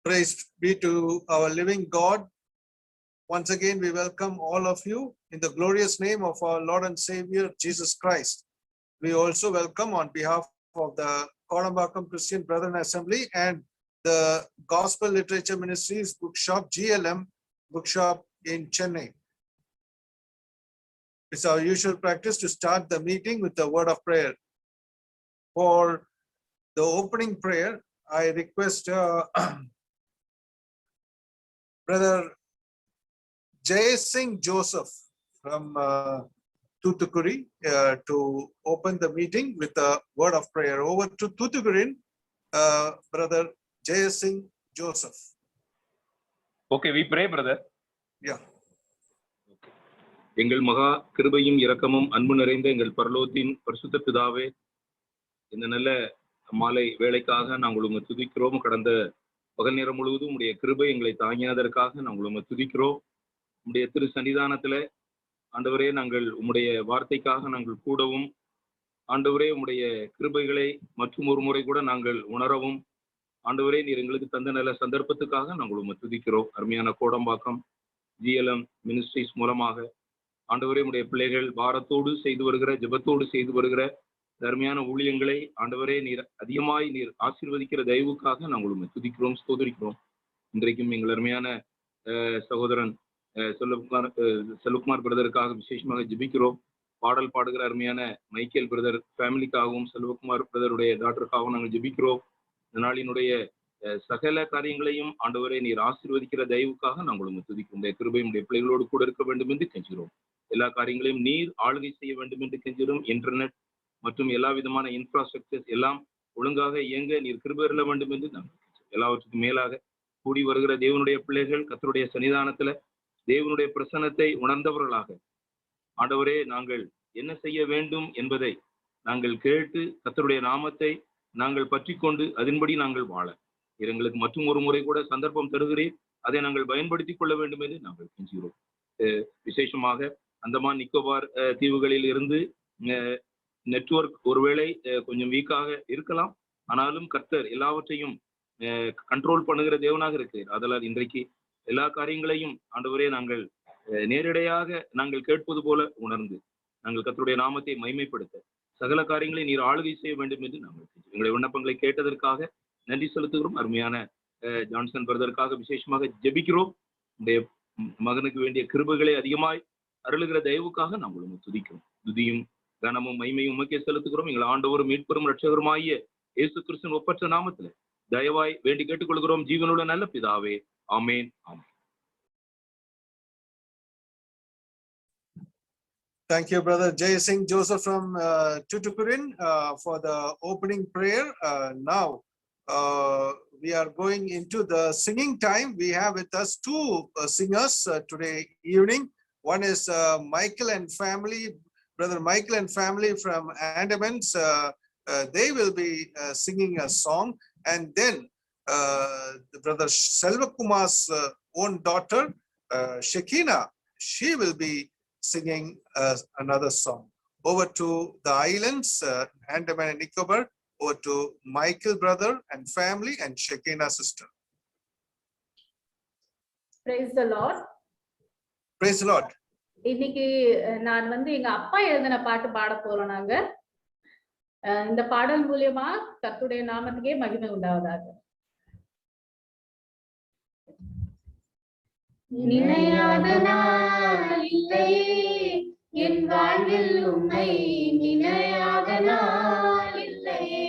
Praise be to our living God. Once again, we welcome all of you in the glorious name of our Lord and Savior, Jesus Christ. We also welcome on behalf of the Kodambakkam Christian Brethren Assembly and the Gospel Literature Ministries Bookshop, GLM Bookshop in Chennai. It's our usual practice to start the meeting with the word of prayer. For the opening prayer, I request Brother Jay Singh Joseph from Toothukudi to open the meeting with a word of prayer. Over to Toothukudi, Brother Jay Singh Joseph. Okay, we pray, brother. Yeah. எங்கள் மகா கிருபையும் இரக்கமும் அன்பு நிறைந்த எங்கள் பரலோகத்தின் பரிசுத்த பிதாவே, இந்த நல்ல மாலை வேளைக்காக நாங்கள் உம்மை துதிக்கிறோம். கடந்த பகல் நேரம் முழுவதும் உடைய கிருபை எங்களை தாங்கினதற்காக நாங்கள் உம்மை துதிக்கிறோம். உம்முடைய திரு சன்னிதானத்துல ஆண்டவரே, நாங்கள் உம்முடைய வார்த்தைக்காக நாங்கள் கூடவும், ஆண்டவரே உம்முடைய கிருபைகளை மற்றும் ஒரு முறை கூட நாங்கள் உணரவும், ஆண்டவரே நீர் எங்களுக்கு தந்த நல்ல சந்தர்ப்பத்துக்காக நாங்கள் உம்மை துதிக்கிறோம். அருமையான கோடம்பாக்கம் GLM மினிஸ்ட்ரிஸ் மூலமாக ஆண்டவரே உம்முடைய பிள்ளைகள் பாரத்தோடு செய்து வருகிற, ஜெபத்தோடு செய்து வருகிற அருமையான ஊழியங்களை ஆண்டவரே நீர் அதிகமாய் நீர் ஆசீர்வதிக்கிற தயவுக்காக நாங்கள் உம்மை துதிக்கிறோம், ஸ்தோத்திரிக்கிறோம். இன்றைக்கும் எங்கள் அருமையான சகோதரன் செல்வகுமார் பிரதருக்காக விசேஷமாக ஜெபிக்கிறோம். பாடல் பாடுகிற அருமையான மைக்கேல் பிரதர் ஃபேமிலிக்காகவும் செல்வகுமார் பிரதருடைய டாக்டருக்காகவும் நாங்கள் ஜெபிக்கிறோம். இந்த நாளினுடைய சகல காரியங்களையும் ஆண்டவரே நீர் ஆசீர்வதிக்கிற தயவுக்காக நாங்கள் உம்மை துதிக்கிறோம். இந்த கிருபை உடைய பிள்ளைகளோடு கூட இருக்க வேண்டும் என்று கெஞ்சுகிறோம். எல்லா காரியங்களையும் நீர் ஆளுகை செய்ய வேண்டும் என்று கெஞ்சுகிறோம். இன்டர்நெட் மற்றும் எல்லா விதமான இன்ஃப்ராஸ்ட்ரக்சர்ஸ் எல்லாம் ஒழுங்காக இயங்க நீர் கிருபை அருள வேண்டும் என்று நாங்கள் எல்லாவற்றுக்கும் மேலாக கூடி வருகிற தேவனுடைய பிள்ளைகள் கர்த்தருடைய சன்னிதானத்துல தேவனுடைய பிரசன்னத்தை உணர்ந்தவர்களாக ஆண்டவரே நாங்கள் என்ன செய்ய வேண்டும் என்பதை நாங்கள் கேட்டு கர்த்தருடைய நாமத்தை நாங்கள் பற்றி கொண்டு அதன்படி நாங்கள் வாழ எங்களுக்கு மற்றும் ஒரு முறை கூட சந்தர்ப்பம் தருகிறேன். அதை நாங்கள் பயன்படுத்திக் கொள்ள வேண்டும் என்று நாங்கள் கெஞ்சுகிறோம். விசேஷமாக அந்தமான் நிக்கோபார் தீவுகளில் இருந்து நெட்வொர்க் ஒருவேளை கொஞ்சம் வீக்காக இருக்கலாம். ஆனாலும் கர்த்தர் எல்லாவற்றையும் கண்ட்ரோல் பண்ணுகிற தேவனாக இருக்கிறார். அதனால் இன்றைக்கு எல்லா காரியங்களையும் ஆண்டவரே நாங்கள் நேரடியாக நாங்கள் கேட்பது போல உணர்ந்து நாங்கள் கர்த்தருடைய நாமத்தை மைமைப்படுத்த சகல காரியங்களை நீர் ஆளுகை செய்ய வேண்டும் என்று நாங்கள் எங்களுடைய விண்ணப்பங்களை கேட்டதற்காக நன்றி செலுத்துகிறோம். அருமையான ஜான்சன் பிரதருக்காக விசேஷமாக ஜெபிக்கிறோம். உடைய மகனுக்கு வேண்டிய கிருபைகளை அதிகமாய் அருளுகிற தயவுக்காக நாங்கள் உம்மை துதிக்கிறோம். துதியும் கனமும் மைமையும் உமக்கே செலுத்துகிறோம். எங்கள் ஆண்டவரும் மீட்பெரும் இரட்சகருமாகிய இயேசு கிறிஸ்துவின் ஒப்பற்ற நாமத்துல தயவாய் வேண்டி கேட்டுக்கொள்கிறோம் ஜீவனுள்ள நல்ல பிதாவே. ஆமேன். ஆமேன். Thank you, Brother Jay Singh Joseph from Toothukudi for the opening prayer. Now we are going into the singing time. We have with us two singers today evening. One is Michael and family, Brother Michael and family from Andamans. They will be singing a song, and then the Brother Selvakumar's own daughter Shekina, she will be singing another song. Over to the islands, Andaman and Nicobar. Over to Michael brother and family and Shekina sister. Praise the Lord. Praise the Lord. இன்னைக்கு நான் எங்க அப்பா எழுதின பாட்டு பாட போறோம். நாங்க இந்த பாடல் மூலியமா கர்த்தருடைய நாமத்துக்கே மகிமை உண்டாவதாக. நினையாத நாள் இல்லையே என் வாழ்வில் உம்மை, நினையாத நாள் இல்லையே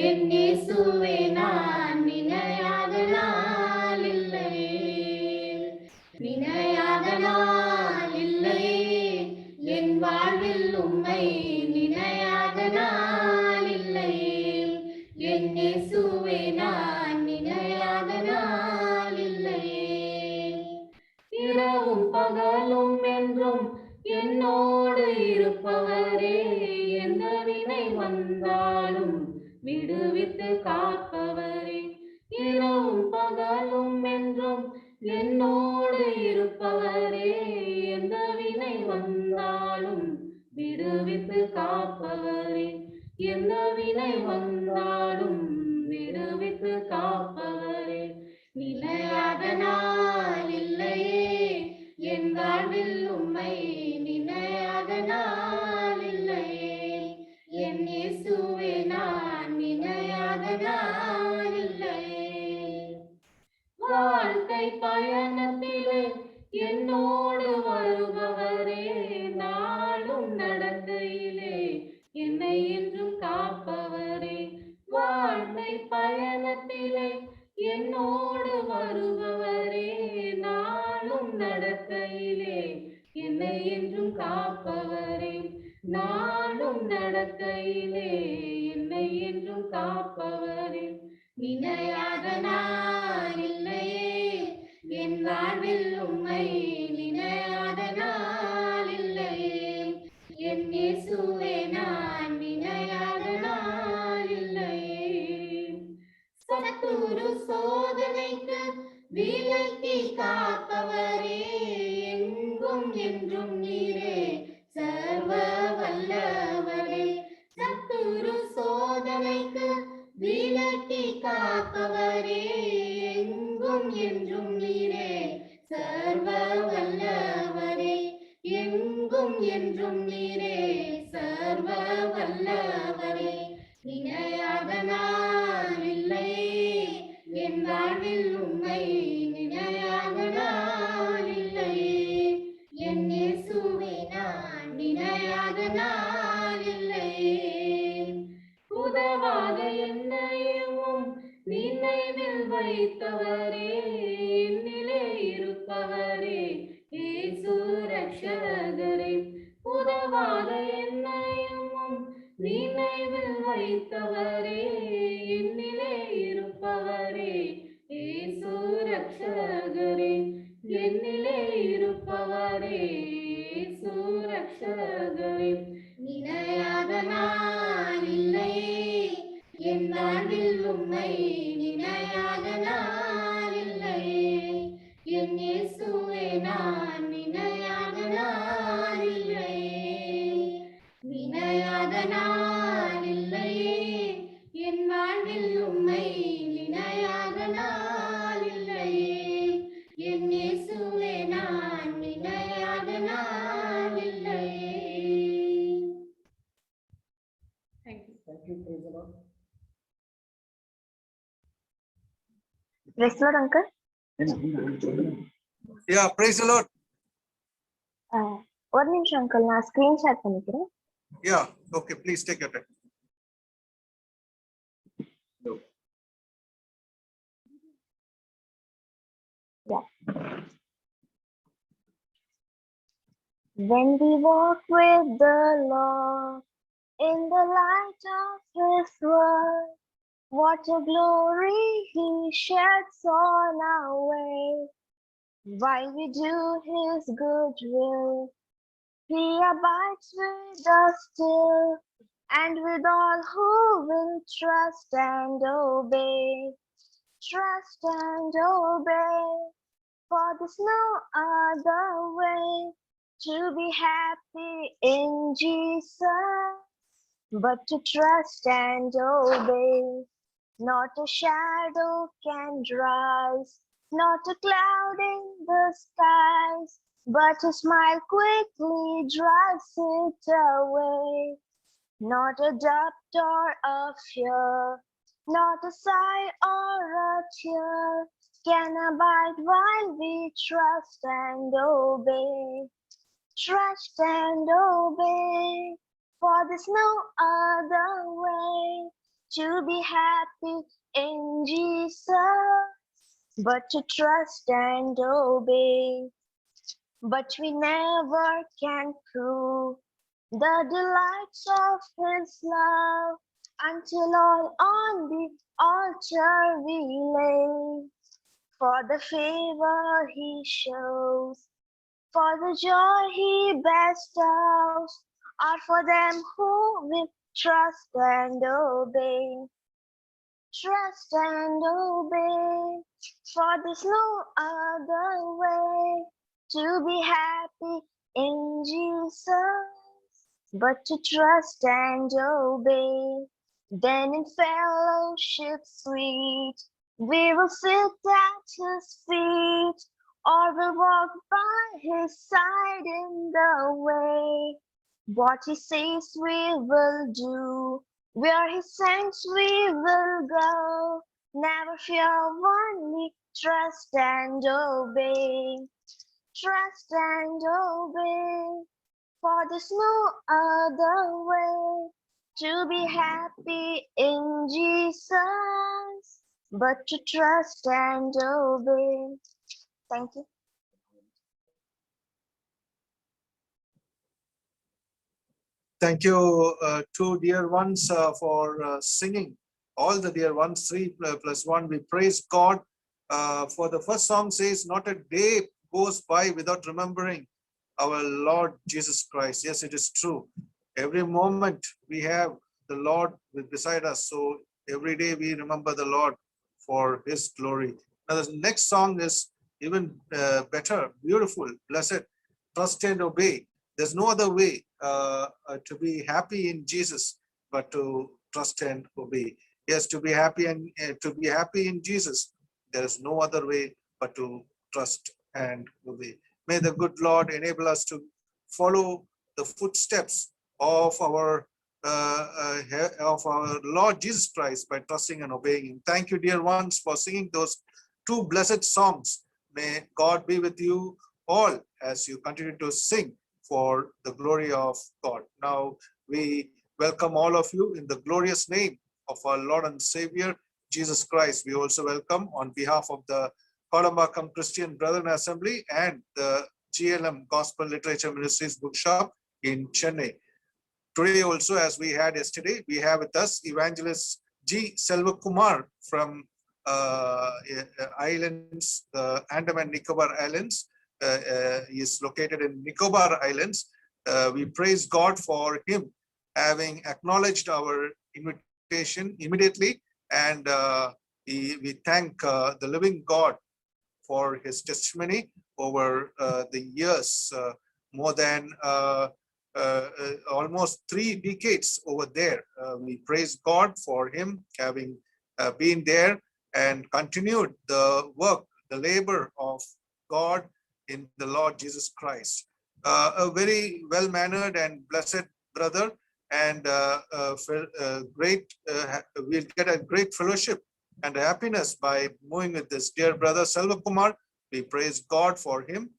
என் இயேசுவே, நான் நினையாத நாள் இல்லையே, நினையாத நாள் இல்லையே என் வாழ்வில் உம்மை, நினையாத நாள் இல்லையே என் இயேசுவே, நான் நினையாத நாள் இல்லையே. இரவும் பகலும் என்றும் என்னோடு இருப்பவரே, எந்த வினை வந்தாலும் விடுவித்து காப்பவரே, இரவும் பகலும் என்றும் என்னோடு இருப்பவரே, எந்த வினை வந்தாலும் விடுவித்து காப்பவரே, எந்த வினை வந்தாலும் விடுவித்து காப்பவரே, நினையாத நாள் இல்லையே என் வாழ்வில் உம்மை நினையாத நாள் இல்லையே என் இயேசுவே நான் நினையாத நாள் இல்லையே வாழ்க்கை பயணத்திலே என்னோடு வருபவரே நாளும் நடக்கையிலே என்னை என்றும் காப்பவரே வாழ்க்கை பயணத்திலே என்னோடு வருபவரே நாளும் நடக்கையிலே என்னை என்றும் காப்பவரே நாளும் நடக்கையிலே என்னை என்றும் காப்பவரே நினையாத நாள் இல்லையே என் வாழ்வில் உம்மை நினையாத நாள் இல்லையே என் இயேசுவே நான் நினையாத நாள் இல்லையே சத்துரு சோதனைக்கு விலக்கி காப்பவரே எங்கும் என்றும் நீரே சர்வ வல்லவரே சத்துரு சோதனைக்கு விலக்கி காப்பவரே எங்கும் என்றும் நீரே சர்வ வல்லவரே எங்கும் என்றும் நீரே சர்வ வல்லவரே நினையாத நாள் இல்லையே என் வாழ்வில் உம்மை நினையாத நாள் இல்லையே என் இயேசுவே நான் நினையாத நாள் இல்லையே உதவாத என்னையும் நினைவில் வைத்தவரே என்னிலே இருப்பவரே இயேசு ரட்சகரே உதவாத என்னையும் நினைவில் வைத்தவரே என்னிலே இருப்பவரே இயேசு ரட்சகரே என்னிலே இருப்பவரே இயேசு ரட்சகரே நினையாத நாள் இல்லையே என் வாழ்வில் உம்மை நினையாத நாள் இல்லையே என் இயேசுவே நான் நினையாத நாள் இல்லையே நினையாத நாள் இல்லையே என் வாழ்வில் உம்மை நினையாத நாள் இல்லையே என் இயேசுவே நான் நினையாத நாள் இல்லையே. Thank you. Thank you. Praise the Lord. Praise the Lord, uncle. Yeah, praise the Lord. ஒரு நிமிஷம் அங்கிள், நான் ஸ்கிரீன் ஷேர் பண்ணிக்கிறேன். Yeah, okay, please take your time. Yeah. When we walk with the Lord in the light of His word, what a glory He sheds on our way. While we do His good will, He abides with us still, and with all who will trust and obey. Trust and obey, for there's no other way to be happy in Jesus, but to trust and obey. Not a shadow can rise, not a cloud in the skies, but a smile quickly drives it away. Not a doubt or a fear, not a sigh or a tear can abide while we trust and obey. Trust and obey, for there's no other way to be happy in Jesus, but to trust and obey. But we never can prove the delights of His love until all on the altar we lay. For the favor He shows, for the joy He bestows, are for them who will trust and obey. Trust and obey, for there's no other way to be happy in Jesus, but to trust and obey. Then in fellowship sweet, We will sit at his feet, or will walk by his side in the way. What he says we will do, where he sends we will go. Never fear, only trust and obey. Trust and obey, for there's no other way to be happy in Jesus, but to trust and obey. Thank you. Thank you, two dear ones, for singing. All the dear ones, 3 plus 1. We praise God. For the first song says, not a day goes by without remembering our Lord Jesus Christ. Yes, it is true. Every moment we have the Lord beside us. So every day we remember the Lord for his glory. Now the next song is even better, beautiful, blessed, trust and obey. There's no other way to be happy in Jesus, but to trust and obey. Yes, to be happy and to be happy in Jesus, there is no other way but to trust and obey. May the good Lord enable us to follow the footsteps of our Lord Jesus Christ by trusting and obeying him. Thank you, dear ones, for singing those 2 blessed songs. May God be with you all as you continue to sing for the glory of God. Now we welcome all of you in the glorious name of our Lord and Savior, Jesus Christ. We also welcome on behalf of the Kodambakam Christian Brethren Assembly and the GLM Gospel Literature Ministries Bookshop in Chennai. Today also, as we had yesterday, we have with us Evangelist G. Selvakumar from islands, the Andaman Nicobar Islands. He is located in Nicobar Islands. We praise God for him having acknowledged our invitation immediately, and we thank the living God for his testimony over the years, more than almost 3 decades over there. We praise God for him having been there and continued the work, the labor of God in the Lord Jesus Christ. A very well-mannered and blessed brother, and we'll get a great fellowship and happiness by moving with this dear brother Selvakumar. We praise God for him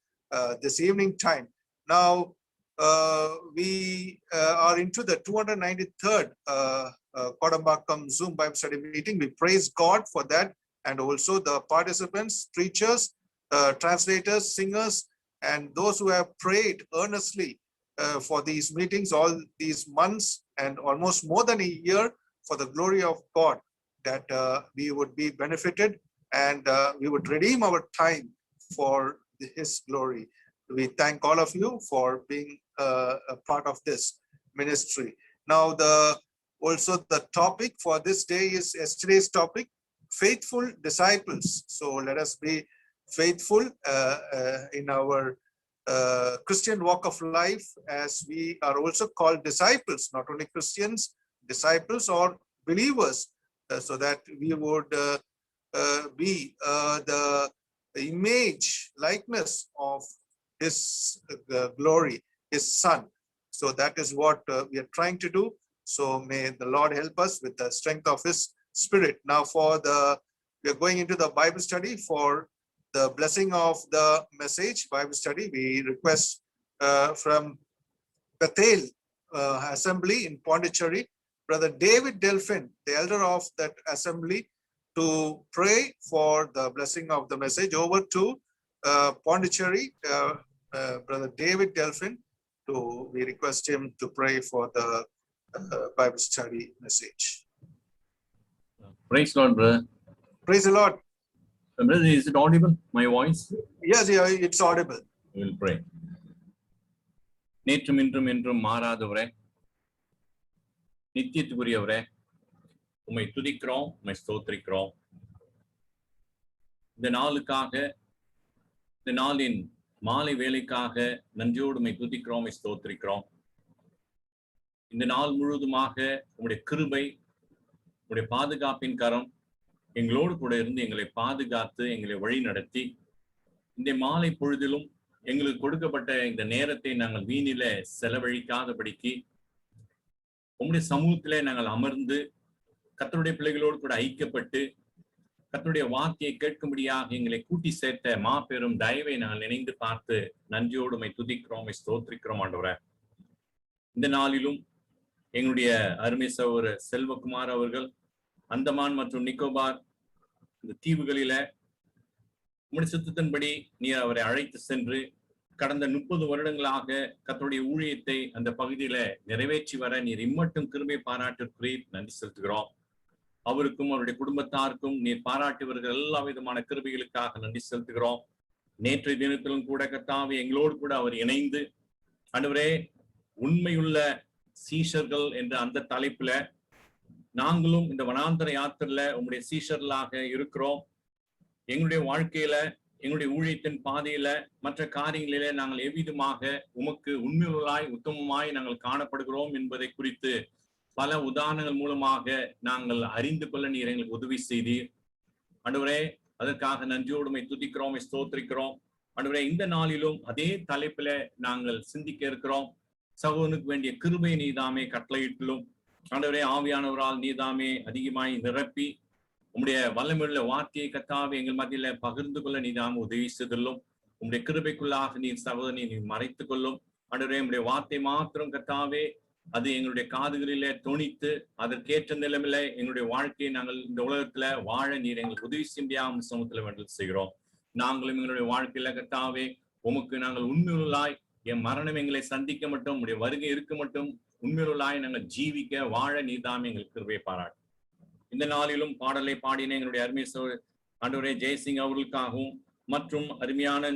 this evening time. Now we are into the 293rd Kodambakam Zoom Bible study meeting. We praise God for that, and also the participants, preachers, translators, singers, and those who have prayed earnestly for these meetings all these months and almost more than a year for the glory of God, that we would be benefited and we would redeem our time for his glory. We thank all of you for being a part of this ministry. Now also the topic for this day is yesterday's topic, faithful disciples. So let us be faithful in our Christian walk of life, as we are also called disciples, not only Christians, disciples or believers, so that we would be the image, likeness of his glory, his son. So that is what we are trying to do. So may the Lord help us with the strength of his spirit. Now we are going into the Bible study. For the blessing of the message Bible study, we request from Bethel Assembly in Pondicherry, Brother David Delphin, the elder of that assembly, to pray for the blessing of the message. Over to Pondicherry, Brother David Delphin, we request him to pray for the Bible study message. Praise God, brother. Praise the Lord. Brother, is it audible, my voice? Yes, yeah, it's audible. We will pray. நேற்றும் இன்றும் என்றும் மாறாதவரே, நித்தியத்துக்குரியவரே, உம்மை துதிக்கிறோம், உம்மை ஸ்தோத்திரிக்கிறோம். இந்த நாளுக்காக, இந்த நாளின் மாலை வேலைக்காக நன்றியோடு உம்மை துதிக்கிறோம், உம்மை ஸ்தோத்திரிக்கிறோம். இந்த நாள் முழுவதுமாக உம்முடைய கிருபை, உம்முடைய பாதுகாப்பின் கரம், எங்களோடு கூட இருந்து எங்களை பாதுகாத்து எங்களை வழி நடத்தி இந்த மாலை பொழுதிலும் எங்களுக்கு கொடுக்கப்பட்ட இந்த நேரத்தை நாங்கள் வீணில செலவழிக்காதபடிக்கு உம்முடைய சமூகத்திலே நாங்கள் அமர்ந்து கர்த்தருடைய பிள்ளைகளோடு கூட ஐக்கியப்பட்டு கர்த்தருடைய வார்த்தையை கேட்கும்படியாக எங்களை கூட்டி சேர்த்த மாபெரும் தயவை நாங்கள் நினைந்து பார்த்து நன்றியோடு உம்மை துதிக்கிறோம், ஸ்தோத்திரிக்கிறோம் ஆண்டவரே. இந்த நாளிலும் எங்களுடைய அருமை சகோதரர் செல்வகுமார் அவர்கள் அந்தமான் மற்றும் நிக்கோபார் இந்த தீவுகளில உம்முடைய சித்தத்தின்படி நீர் அவரை அழைத்து சென்று கடந்த 30 வருடங்களாக கர்த்தருடைய ஊழியத்தை அந்த பகுதியில நிறைவேற்றி வர நீர் இம்மட்டும் கிருபை பாராட்டிருக்கிறீர். நன்றி செலுத்துகிறோம். அவருக்கும் அவருடைய குடும்பத்தாருக்கும் நீர் பாராட்டி வருகிற எல்லா விதமான கிருபைகளுக்காக நன்றி செலுத்துகிறோம். நேற்றைய தினத்திலும் கூட கர்த்தாவே எங்களோடு கூட அவர் இணைந்து ஆண்டவரே உண்மையுள்ள சீஷர்கள் என்ற அந்த தலைப்புல நாங்களும் இந்த வனாந்தர யாத்திரையில உங்களுடைய சீஷர்களாக இருக்கிறோம். எங்களுடைய வாழ்க்கையில எங்களுடைய ஊழியத்தின் பாதையில மற்ற காரியங்களிலே நாங்கள் எவ்விதமாக உமக்கு உண்மையுள்ளாய் உத்தமமாய் நாங்கள் காணப்படுகிறோம் என்பதை குறித்து பல உதாரணங்கள் மூலமாக நாங்கள் அறிந்து கொள்ள நீர் எங்களுக்கு உதவி செய்தீர் ஆண்டவரே. அதற்காக நன்றியோடு உம்மை துதிக்கிறோம், ஸ்தோத்திரிக்கிறோம் ஆண்டவரே. இந்த நாளிலும் அதே தலைப்பில நாங்கள் சிந்திக்க இருக்கிறோம். சகோதரனுக்கு வேண்டிய கிருபை நீதாமே கட்டளையிட்டிலும் ஆண்டவரே ஆவியானவரால் நீதாமே அதிகமாய் நிரப்பி உம்முடைய வல்லமையுள்ள வார்த்தையை கர்த்தாவே எங்கள் மத்தியில பகிர்ந்து கொள்ள நீதாம் உதவி செய்துள்ளும். உம்முடைய கிருபைக்குள்ளாக நீர் சகோதரனை நீர் மறைத்துக் கொள்ளும் ஆண்டவரே. உம்முடைய வார்த்தை மாத்திரம் கர்த்தாவே அது எங்களுடைய காதுகளிலே தொனித்து அதற்கேற்ற நிலைமையில எங்களுடைய வாழ்க்கையை நாங்கள் இந்த உலகத்துல வாழ நீர் எங்களுக்கு உதவி செய்யாம சமூகத்துல வேண்டல் செய்கிறோம். நாங்களும் எங்களுடைய வாழ்க்கையில கர்த்தாவே உமக்கு நாங்கள் உண்மையுள்ளாய் என் மரணம் எங்களை சந்திக்க மட்டும் உங்களுடைய வருகை இருக்க மட்டும் உண்மையுள்ளாய் நாங்கள் ஜீவிக்க வாழ நீதாம் எங்களுக்கு கிருபையை பாராட்டு. இந்த நாளிலும் பாடலை பாடின எங்களுடைய அருமை ஆண்டவரே ஜெயசிங் அவர்களுக்காகவும் மற்றும் அருமையான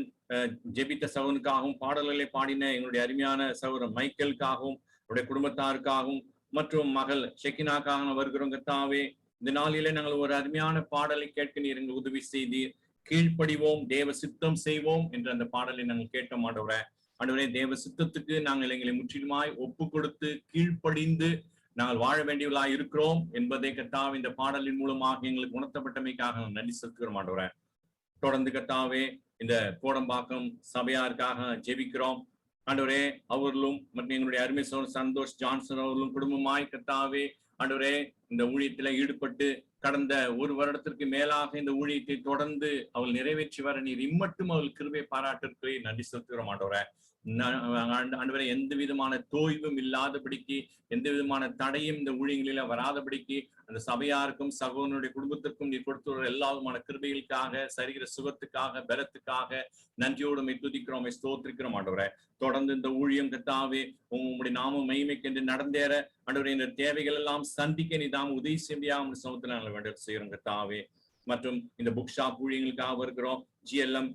ஜெபித்த சகோதரனுக்காகவும் பாடல்களை பாடின எங்களுடைய அருமையான சகோதரர் மைக்கேலுக்காகவும் அவருடைய குடும்பத்தாருக்காகவும் மற்றும் மகள் ஷெக்கினாக்காக வருகிறோம் கர்த்தாவே. இந்த நாளிலே நாங்கள் ஒரு அருமையான பாடலை கேட்க நீர் எங்களுக்கு உதவி செய்தீர். கீழ்ப்படிவோம் தேவ சித்தம் செய்வோம் என்ற அந்த பாடலை நாங்கள் கேட்ட மாட்டோட ஆண்டவரே. தேவ சித்தத்துக்கு நாங்கள் எங்களை முற்றிலுமாய் ஒப்பு கொடுத்து கீழ்ப்படிந்து நாங்கள் வாழ வேண்டியவர்களாய் இருக்கிறோம் என்பதை கர்த்தாவே இந்த பாடலின் மூலமாக எங்களுக்கு உணர்த்தப்பட்டமைக்காக நன்றி செலுத்துகிறோம் ஆண்டவரே. தொடர்ந்து கர்த்தாவே இந்த கோடம்பாக்கம் சபையாருக்காக ஜெபிக்கிறோம் ஆண்டவரே. அவர்களும் மற்றும் எங்களுடைய அருமை சகோதரர் சந்தோஷ் ஜான்சன் அவர்களும் குடும்பமாய் கர்த்தாவே ஆண்டவரே இந்த ஊழியத்தில ஈடுபட்டு கடந்த 1 வருடத்திற்கு மேலாக இந்த ஊழியத்தை தொடர்ந்து அவள் நிறைவேற்றி வர நீர் இம்மட்டும் அவள் கிருபை பாராட்டிற்கு நன்றி செலுத்துகிறோம் ஆண்டவரே. ஆண்டவரே எந்த விதமான தோய்வும் இல்லாதபடிக்கு எந்த விதமான தடையும் இந்த ஊழியங்களில வராதபடிக்கு அந்த சபையாருக்கும் சகோதரனுடைய குடும்பத்திற்கும் நீர் கொடுத்துள்ள எல்லா விதமான கிருபைகளுக்காக சரீர சுகத்துக்காக பலத்துக்காக நன்றியோடு உம்மை துதிக்கிறோம், ஸ்தோத்திரிக்கிறோம் ஆண்டவரே. தொடர்ந்து இந்த ஊழியம் கர்த்தாவே உம்முடைய நாம மகிமைக்கு என்று நடந்தேற ஆண்டவரே இந்த தேவைகள் எல்லாம் சந்திக்க நீதாம் உதவி செய்யா சமூகத்தில் நாங்கள் வேண்டல் செய்கிறோம் கர்த்தாவே. மற்றும் இந்த புக் ஷாப் ஊழியங்களுக்காக வருகிறோம், GLM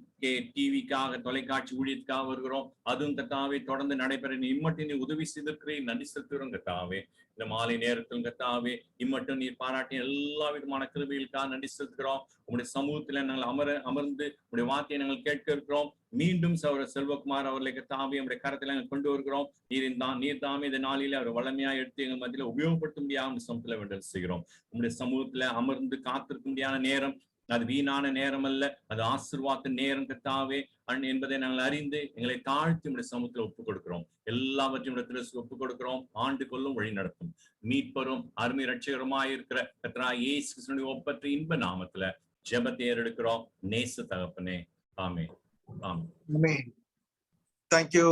டிவிக்காக தொலைக்காட்சி ஊழியத்துக்காக வருகிறோம். அதுவும் கர்த்தாவே தொடர்ந்து நடைபெற இம்மட்டும் நீ உதவி செய்திருக்கிறேன் நன்றி செலுத்துகிறோம் கர்த்தாவே. இந்த மாலை நேரத்தில் கர்த்தாவே இம்மட்டும் நீர் பாராட்டிய எல்லா விதமான கிருபைகளுக்காக நன்றி செலுத்துகிறோம். உங்களுடைய சமூகத்துல நாங்கள் அமர்ந்து உங்களுடைய வார்த்தையை நாங்கள் கேட்க இருக்கிறோம். மீண்டும் சகோதரர் செல்வகுமார் அவர்களை கர்த்தாவே நம்முடைய கரத்துல நாங்கள் கொண்டு வருகிறோம். நீர் தாமே இந்த நாளில அவர் வளமையா எடுத்து எங்கள் மத்தியில உபயோகப்படுத்த முடியாத சமூகத்துல வேண்டல் செய்கிறோம். உங்களுடைய சமூகத்துல அமர்ந்து காத்திருக்க முடியாத நேரம் அது வீணான நேரம் அல்ல, அது ஆசீர்வாத நேரம் கர்த்தாவே என்பதை நாங்கள் அறிந்து எங்களை தாழ்த்தி உடைய சமூகத்தில் ஒப்புக் கொடுக்கிறோம். எல்லாவற்றையும் ஒப்புக் கொடுக்கிறோம். ஆண்டு கொள்ளும் வழி நடத்தும் மீட்பரும் அருமை ரட்சகருமாய் இருக்கிற கர்த்தராகிய இயேசு கிறிஸ்துவின் ஒப்பற்ற இன்ப நாமத்துல ஜெபத்தை ஏறெடுக்கிறோம் நேச தகப்பனே. ஆமென். Amen. Thank you,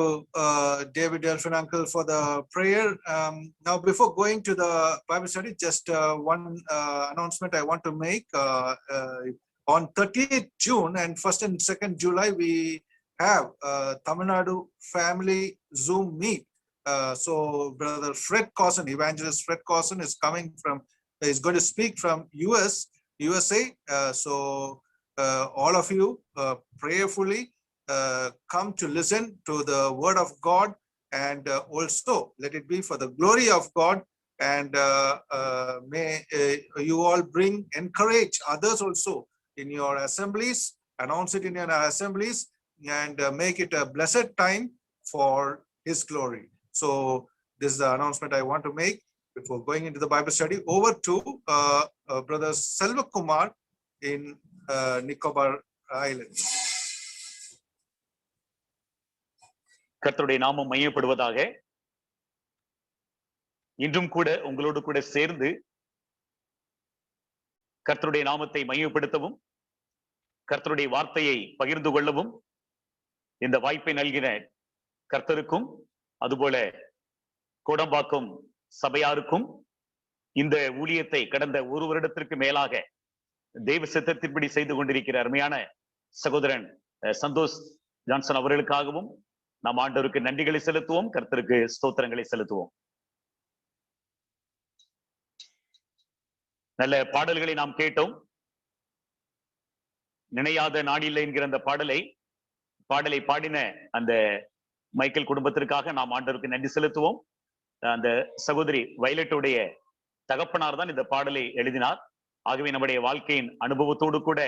David Delphin uncle, for the prayer. Now, before going to the Bible study, just one announcement I want to make. On 30th June and 1st and 2nd July, we have Tamil Nadu family Zoom meet. So, Brother Fred Cawson, Evangelist Fred Cawson, is going to speak from USA. So, all of you prayerfully come to listen to the word of God, and also let it be for the glory of God, and may you all encourage others also in your assemblies, announce it in your assemblies, and make it a blessed time for his glory. So this is the announcement I want to make before going into the Bible study. Over to Brother Selvakumar in Nicobar Islands. கர்த்தருடைய நாமம் மையப்படுவதாக. இன்றும் கூட உங்களோடு கூட சேர்ந்து கர்த்தருடைய நாமத்தை மையப்படுத்தவும் கர்த்தருடைய வார்த்தையை பகிர்ந்து கொள்ளவும் இந்த வாய்ப்பை நல்கின கர்த்தருக்கும் அதுபோல கோடம்பாக்கம் சபையாருக்கும் இந்த ஊழியத்தை கடந்த ஒரு வருடத்திற்கு மேலாக தெய்வ சித்தத்தின்படி செய்து கொண்டிருக்கிற அருமையான சகோதரன் சந்தோஷ் ஜான்சன் அவர்களுக்காகவும் நாம் ஆண்டவருக்கு நன்றிகளை செலுத்துவோம், கர்த்தருக்கு ஸ்தோத்திரங்களை செலுத்துவோம். நல்ல பாடல்களை நாம் கேட்டோம். நினையாத நாடில்லை என்கிற அந்த பாடலை பாடின அந்த மைக்கேல் குடும்பத்திற்காக நாம் ஆண்டவருக்கு நன்றி செலுத்துவோம். அந்த சகோதரி வயலட்டுடைய தகப்பனார் தான் இந்த பாடலை எழுதினார். ஆகவே நம்முடைய வாழ்க்கையின் அனுபவத்தோடு கூட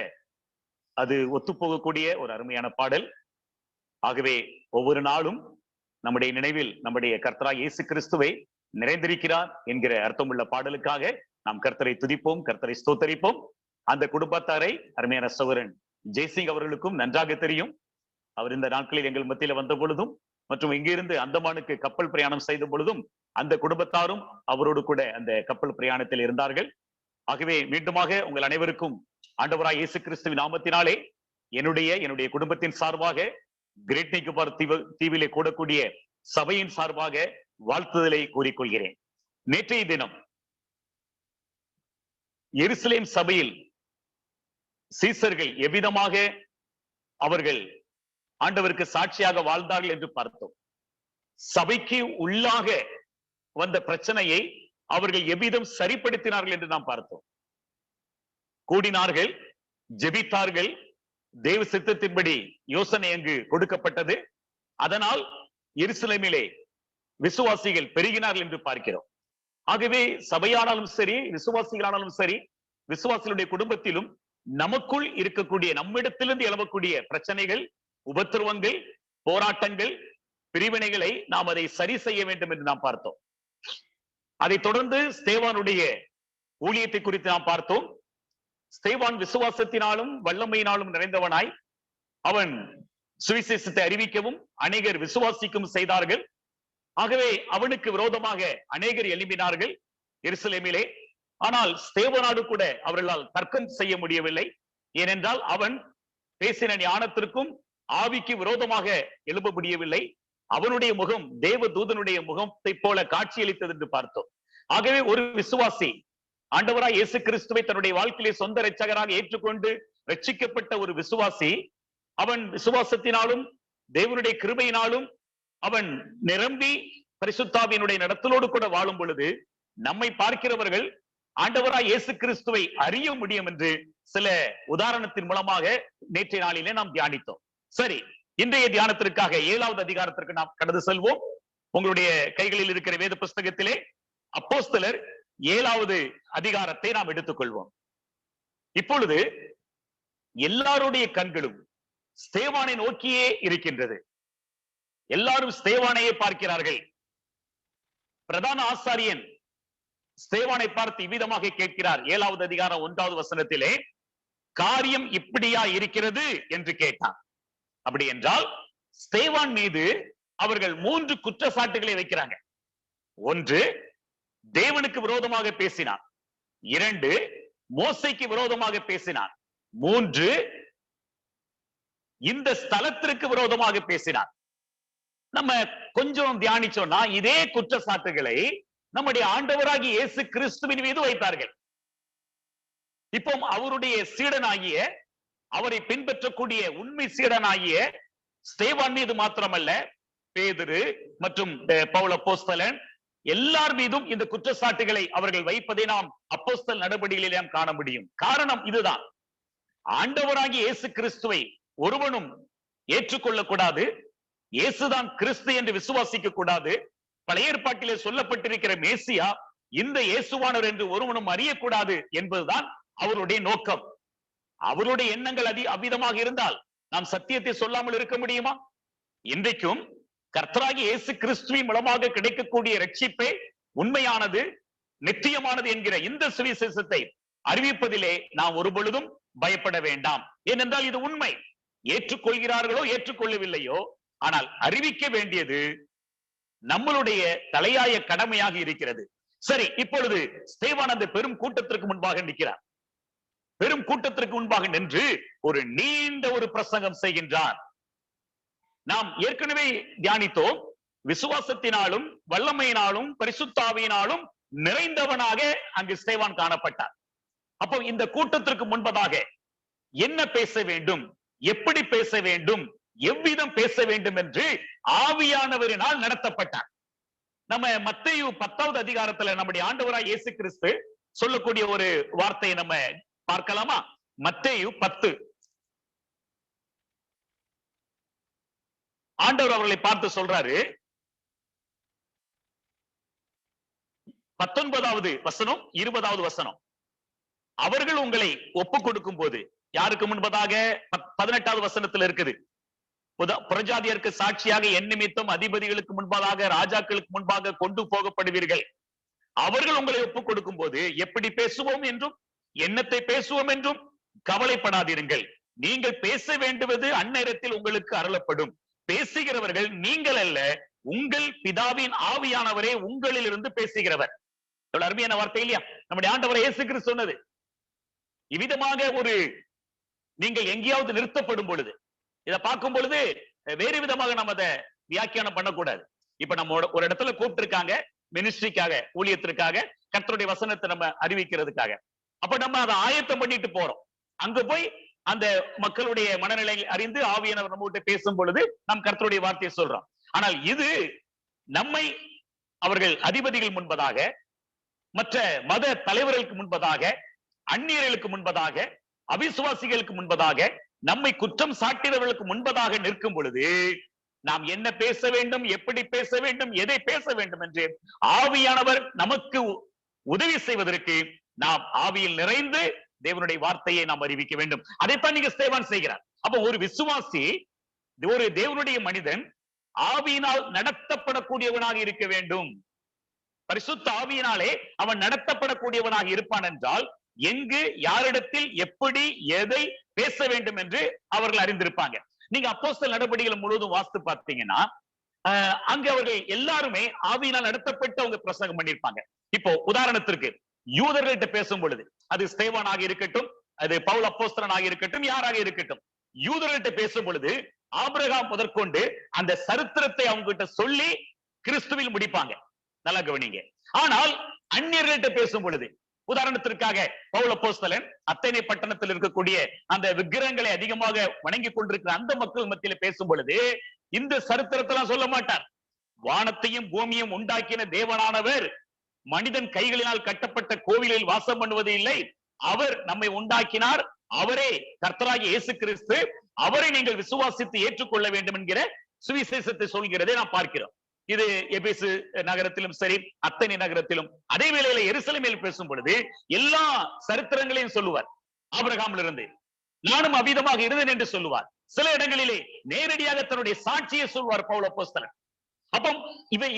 அது ஒத்துப்போகக்கூடிய ஒரு அருமையான பாடல். ஆகவே ஒவ்வொரு நாளும் நம்முடைய நினைவில் நம்முடைய கர்த்தராகிய இயேசு கிறிஸ்துவை நிறைந்திருக்கிறார் என்கிற அர்த்தமுள்ள பாடலுக்காக நாம் கர்த்தரை துதிப்போம், கர்த்தரை ஸ்தோத்தரிப்போம். அந்த குடும்பத்தாரை அருமையான சகோதரன் ஜெய்சிங் அவர்களுக்கும் நன்றாக தெரியும். அவர் இந்த நாட்களில் எங்கள் மத்தியில வந்த பொழுதும் மற்றும் இங்கிருந்து அந்தமானுக்கு கப்பல் பிரயாணம் செய்த பொழுதும் அந்த குடும்பத்தாரும் அவரோடு கூட அந்த கப்பல் பிரயாணத்தில் இருந்தார்கள். ஆகவே மீண்டுமாக உங்கள் அனைவருக்கும் ஆண்டவராய் இயேசு கிறிஸ்துவின் நாமத்தினாலே என்னுடைய குடும்பத்தின் சார்பாக கிரேட் நிக்கோபார் தீவிலே கூடக்கூடிய சபையின் சார்பாக வாழ்த்துதலை கூறிக்கொள்கிறேன். நேற்றைய தினம் எருசலேம் சபையில் சீசர்கள் எவ்விதமாக அவர்கள் ஆண்டவருக்கு சாட்சியாக வாழ்ந்தார்கள் என்று பார்த்தோம். சபைக்கு உள்ளாக வந்த பிரச்சனையை அவர்கள் எவ்விதம் சரிப்படுத்தினார்கள் என்று நாம் பார்த்தோம். கூடினார்கள், ஜெபித்தார்கள், தேவ சித்தத்தின்படி யோசனை அங்கு கொடுக்கப்பட்டது. அதனால் எருசலேமிலே விசுவாசிகள் பெருகினார்கள் என்று பார்க்கிறோம். ஆகவே சபையானாலும் சரி, விசுவாசிகளானாலும் சரி, விசுவாசிகளுடைய குடும்பத்திலும் நமக்குள் இருக்கக்கூடிய நம்மிடத்திலிருந்து எழக்கூடிய பிரச்சனைகள், உபத்திரவங்கள், போராட்டங்கள், பிரிவினைகளை நாம் அதை சரி செய்ய வேண்டும் என்று நாம் பார்த்தோம். அதை தொடர்ந்து ஸ்தேவானுடைய ஊழியத்தை குறித்து நாம் பார்த்தோம். ஸ்தேவான் விசுவாசத்தினாலும் வல்லமையினாலும் நிறைந்தவனாய் அவன் சுவிசேஷத்தை அறிவிக்கவும் அநேகர் விசுவாசிக்கும் செய்தார்கள். ஆகவே அவனுக்கு விரோதமாக அநேகர் எழும்பினார்கள் எருசலேமிலே. ஆனால் ஸ்தேவானோடு கூட அவர்களால் தர்க்கம் செய்ய முடியவில்லை. ஏனென்றால் அவன் பேசின ஞானத்திற்கும் ஆவிக்கு விரோதமாக எழும்ப முடியவில்லை. அவனுடைய முகம் தேவ தூதனுடைய முகத்தை போல காட்சியளித்தது என்று பார்த்தோம். ஆகவே ஒரு விசுவாசி ஆண்டவராய் இயேசு கிறிஸ்துவை தன்னுடைய வாழ்க்கையிலே சொந்த இரட்சகராக ஏற்றுக்கொண்டு ரட்சிக்கப்பட்ட ஒரு விசுவாசி, அவன் விசுவாசத்தினாலும் தேவனுடைய கிருபையினாலும் அவன் நிரம்பி பரிசுத்தாவியினுடைய நடத்தலோடு கூட வாழும் பொழுது நம்மை பார்க்கிறவர்கள் ஆண்டவராய் இயேசு கிறிஸ்துவை அறிய முடியும் என்று சில உதாரணத்தின் மூலமாக நேற்றைய நாளிலே நாம் தியானித்தோம். சரி, இன்றைய தியானத்திற்காக 7வது அதிகாரத்திற்கு நாம் கடந்து செல்வோம். உங்களுடைய கைகளில் இருக்கிற வேத புஸ்தகத்திலே அப்போஸ்தலர் 7வது அதிகாரத்தை நாம் எடுத்துக்கொள்வோம். இப்பொழுது எல்லாருடைய கண்களும் ஸ்தேவானை நோக்கியே இருக்கின்றது. எல்லாரும் ஸ்தேவானையே பார்க்கிறார்கள். பிரதான ஆசாரியன் ஸ்தேவானை பார்த்து இவ்விதமாக கேட்கிறார். 7வது அதிகாரம் 1வது வசனத்திலே, காரியம் இப்படியா இருக்கிறது என்று கேட்டான். அப்படி என்றால் ஸ்தேவான் மீது அவர்கள் 3 குற்றச்சாட்டுகளை வைக்கிறாங்க. 1, தேவனுக்கு விரோதமாக பேசினார். 2, மோசைக்கு விரோதமாக பேசினார். 3, இந்த ஸ்தலத்திற்கு விரோதமாக பேசினார். நம்ம கொஞ்சம் தியானிச்சோம்னா இதே குற்றச்சாட்டுகளை நம்முடைய ஆண்டவராகிய இயேசு கிறிஸ்துவின் மீது வைத்தார்கள். இப்போ அவருடைய சீடனாகிய, அவரை பின்பற்றக்கூடிய உண்மை சீடனாகிய ஸ்தேவான் மீது மாத்திரமல்ல, பேதுரு மற்றும் பவுல் அப்போஸ்தலன் எல்லார் மீதும் இந்த குற்றச்சாட்டுகளை அவர்கள் வைப்பதை நாம் அப்போஸ்தலர் நடபடிகளிலே நாம் காண முடியும். காரணம் இதுதான், ஆண்டவராகிய இயேசு கிறிஸ்துவை ஒருவனும் ஏற்றுக்கொள்ளக்கூடாது, இயேசுதான் கிறிஸ்து என்று விசுவாசிக்க கூடாது, பழைய ஏற்பாட்டிலே சொல்லப்பட்டிருக்கிற மேசியா இந்த இயேசுவானவர் என்று ஒருவனும் அறியக்கூடாது என்பதுதான் அவருடைய நோக்கம். அவருடைய எண்ணங்கள் அவ்விதமாக இருந்தால் நாம் சத்தியத்தை சொல்லாமல் இருக்க முடியுமா? இன்றைக்கும் கர்த்தராகிய இயேசு கிறிஸ்துவின் மூலமாக கிடைக்கக்கூடிய ரட்சிப்பே உண்மையானது, நித்தியமானது என்கிற இந்த சுவிசேஷத்தை அறிவிப்பதிலே நாம் ஒரு பொழுதும் பயப்பட வேண்டாம். ஏனென்றால் இது உண்மை. ஏற்றுக்கொள்கிறார்களோ ஏற்றுக்கொள்ளவில்லையோ, ஆனால் அறிவிக்க வேண்டியது நம்மளுடைய தலையாய கடமையாக இருக்கிறது. சரி, இப்பொழுது ஸ்தேவான் அந்த பெரும் கூட்டத்திற்கு முன்பாக நிற்கிறார். பெரும் கூட்டத்திற்கு முன்பாக நின்று ஒரு நீண்ட ஒரு பிரசங்கம் செய்கின்றார். நாம் ஏற்கனவே தியானித்தோம், விசுவாசத்தினாலும் வல்லமையினாலும் பரிசுத்த ஆவியினாலும் நிறைந்தவனாக அங்கு ஸ்தேவான் காணப்பட்டார். அப்போ இந்த கூட்டத்திற்கு முன்பதாக என்ன பேச வேண்டும், எப்படி பேச வேண்டும், எவ்விதம் பேச வேண்டும் என்று ஆவியானவரினால் நடத்தப்பட்டார். நம்ம மத்தேயு 10வது அதிகாரத்துல நம்முடைய ஆண்டவராய் இயேசு கிறிஸ்து சொல்லக்கூடிய ஒரு வார்த்தையை நம்ம பார்க்கலாமா? மத்தேயு 10. ஆண்டவர் அவர்களை பார்த்து சொல்றாரு, 19வது வசனம் 20வது வசனம். அவர்கள் உங்களை ஒப்பு கொடுக்கும் போது, யாருக்கு முன்பதாக? 18வது வசனத்தில் இருக்குது. புறஜாதியருக்கு சாட்சியாக என் நிமித்தம் அதிபதிகளுக்கு முன்பாக ராஜாக்களுக்கு முன்பாக கொண்டு போகப்படுவீர்கள். அவர்கள் உங்களை ஒப்புக் கொடுக்கும் போது எப்படி பேசுவோம் என்றும் என்னத்தை பேசுவோம் என்றும் கவலைப்படாதீர்கள். நீங்கள் பேச வேண்டுவது அந்நேரத்தில் உங்களுக்கு அருளப்படும். பேசுகிறவர்கள் நீங்கள் அல்ல, உங்கள் பிதாவின் ஆவியானவரே உங்களில் இருந்து பேசுகிறவர். எவ்வளவு அருமையான வார்த்தை இல்லையா? நம்முடைய ஆண்டவர் இயேசு கிறிஸ்து சொன்னது. இவ்விதமாக ஒரு நீங்கள் எங்கேயாவது நிறுத்தப்படும் பொழுது, இதை பார்க்கும் பொழுது வேறு விதமாக நம்ம அதை வியாக்கியானம் பண்ணக்கூடாது. இப்ப நம்ம ஒரு இடத்துல கூப்பிட்டு இருக்காங்க, மினிஸ்ட்ரிக்காக, ஊழியத்திற்காக, கர்த்தருடைய வசனத்தை நம்ம அறிவிக்கிறதுக்காக. அப்ப நம்ம அதை ஆயத்தம் பண்ணிட்டு போறோம். அங்க போய் அந்த மக்களுடைய மனநிலை அறிந்து ஆவியானவர் நம்ம கிட்ட பேசும் பொழுது நாம் கர்த்தருடைய வார்த்தையை சொல்றோம். ஆனால் இது நம்மை அவர்கள் அதிபதிகள் முன்பதாக, மற்ற மத தலைவர்களுக்கு முன்பதாக, அந்நியர்களுக்கு முன்பதாக, அவிசுவாசிகளுக்கு முன்பதாக, நம்மை குற்றம் சாட்டினவர்களுக்கு முன்பதாக நிற்கும் பொழுது நாம் என்ன பேச வேண்டும், எப்படி பேச வேண்டும், எதை பேச வேண்டும் என்று ஆவியானவர் நமக்கு உதவி செய்வதற்கு நாம் ஆவியில் நிறைந்து தேவனுடைய வார்த்தையை நாம் அறிவிக்க வேண்டும். அதைத்தான் நீங்க ஸ்தேவான் செய்கிறார். அப்ப ஒரு விசுவாசி, ஒரு தேவனுடைய மனிதன் ஆவியினால் நடத்தப்படக்கூடியவனாக இருக்க வேண்டும். பரிசுத்த ஆவியினாலே அவன் நடத்தப்படக்கூடியவனாக இருப்பான் என்றால் எங்கு, யாரிடத்தில், எப்படி, எதை பேச வேண்டும் என்று அவர்கள் அறிந்திருப்பாங்க. நீங்க அப்போஸ்தலர் நடபடிகள் முழுவதும் வாசித்து பார்த்தீங்கன்னா அங்க அவர்கள் எல்லாருமே ஆவியினால் நடத்தப்பட்டு அவங்க பிரசங்கம் பண்ணியிருப்பாங்க. இப்போ உதாரணத்திற்கு யூதர்கள்ட்ட பேசும் பொழுது, அது ஸ்தேவானாக இருக்கட்டும், அது பவுல் அப்போஸ்தலனாக இருக்கட்டும், யாராக இருக்கட்டும், யூதர்கள்ட்ட பேசும் பொழுது ஆபிரகாம் முதற்கொண்டு அந்த சரித்திரத்தை அவங்க கிட்ட சொல்லி கிறிஸ்துவில் முடிப்பாங்க. நல்லா கவனிங்க. ஆனால் அந்நியர்கள்ட்ட பேசும் பொழுது, உதாரணத்திற்காக பவுல் அப்போஸ்தலன் அத்தனை பட்டணத்தில் இருக்கக்கூடிய அந்த விக்கிரகங்களை அதிகமாக வணங்கி கொண்டிருக்கிற அந்த மக்கள் மத்தியில பேசும் பொழுது இந்த சரித்திரத்தெல்லாம் சொல்ல மாட்டார். வானத்தையும் பூமியும் உண்டாக்கின தேவனானவர் மனிதன் கைகளினால் கட்டப்பட்ட கோவிலில் வாசம் பண்ணுவது இல்லை, அவர் நம்மை உண்டாக்கினார், அவரே கர்த்தராகிய இயேசு கிறிஸ்து, அவரை நீங்கள் விசுவாசித்து ஏற்றுக்கொள்ள வேண்டும் என்கிற சுவிசேஷத்தை சொல்கிறதை நாம் பார்க்கிறோம். இது எபேசு நகரத்திலும் சரி, அத்தனை நகரத்திலும், அதே வேளையில எருசலேமில் பேசும் பொழுது எல்லா சரித்திரங்களையும் சொல்லுவார். ஆபிரகாமில் இருந்து நானும் அவ்விதமாக இருந்தேன் என்று சொல்லுவார். சில இடங்களிலே நேரடியாக தன்னுடைய சாட்சியை சொல்வார் பவுல் அப்போஸ்தலன். அப்போ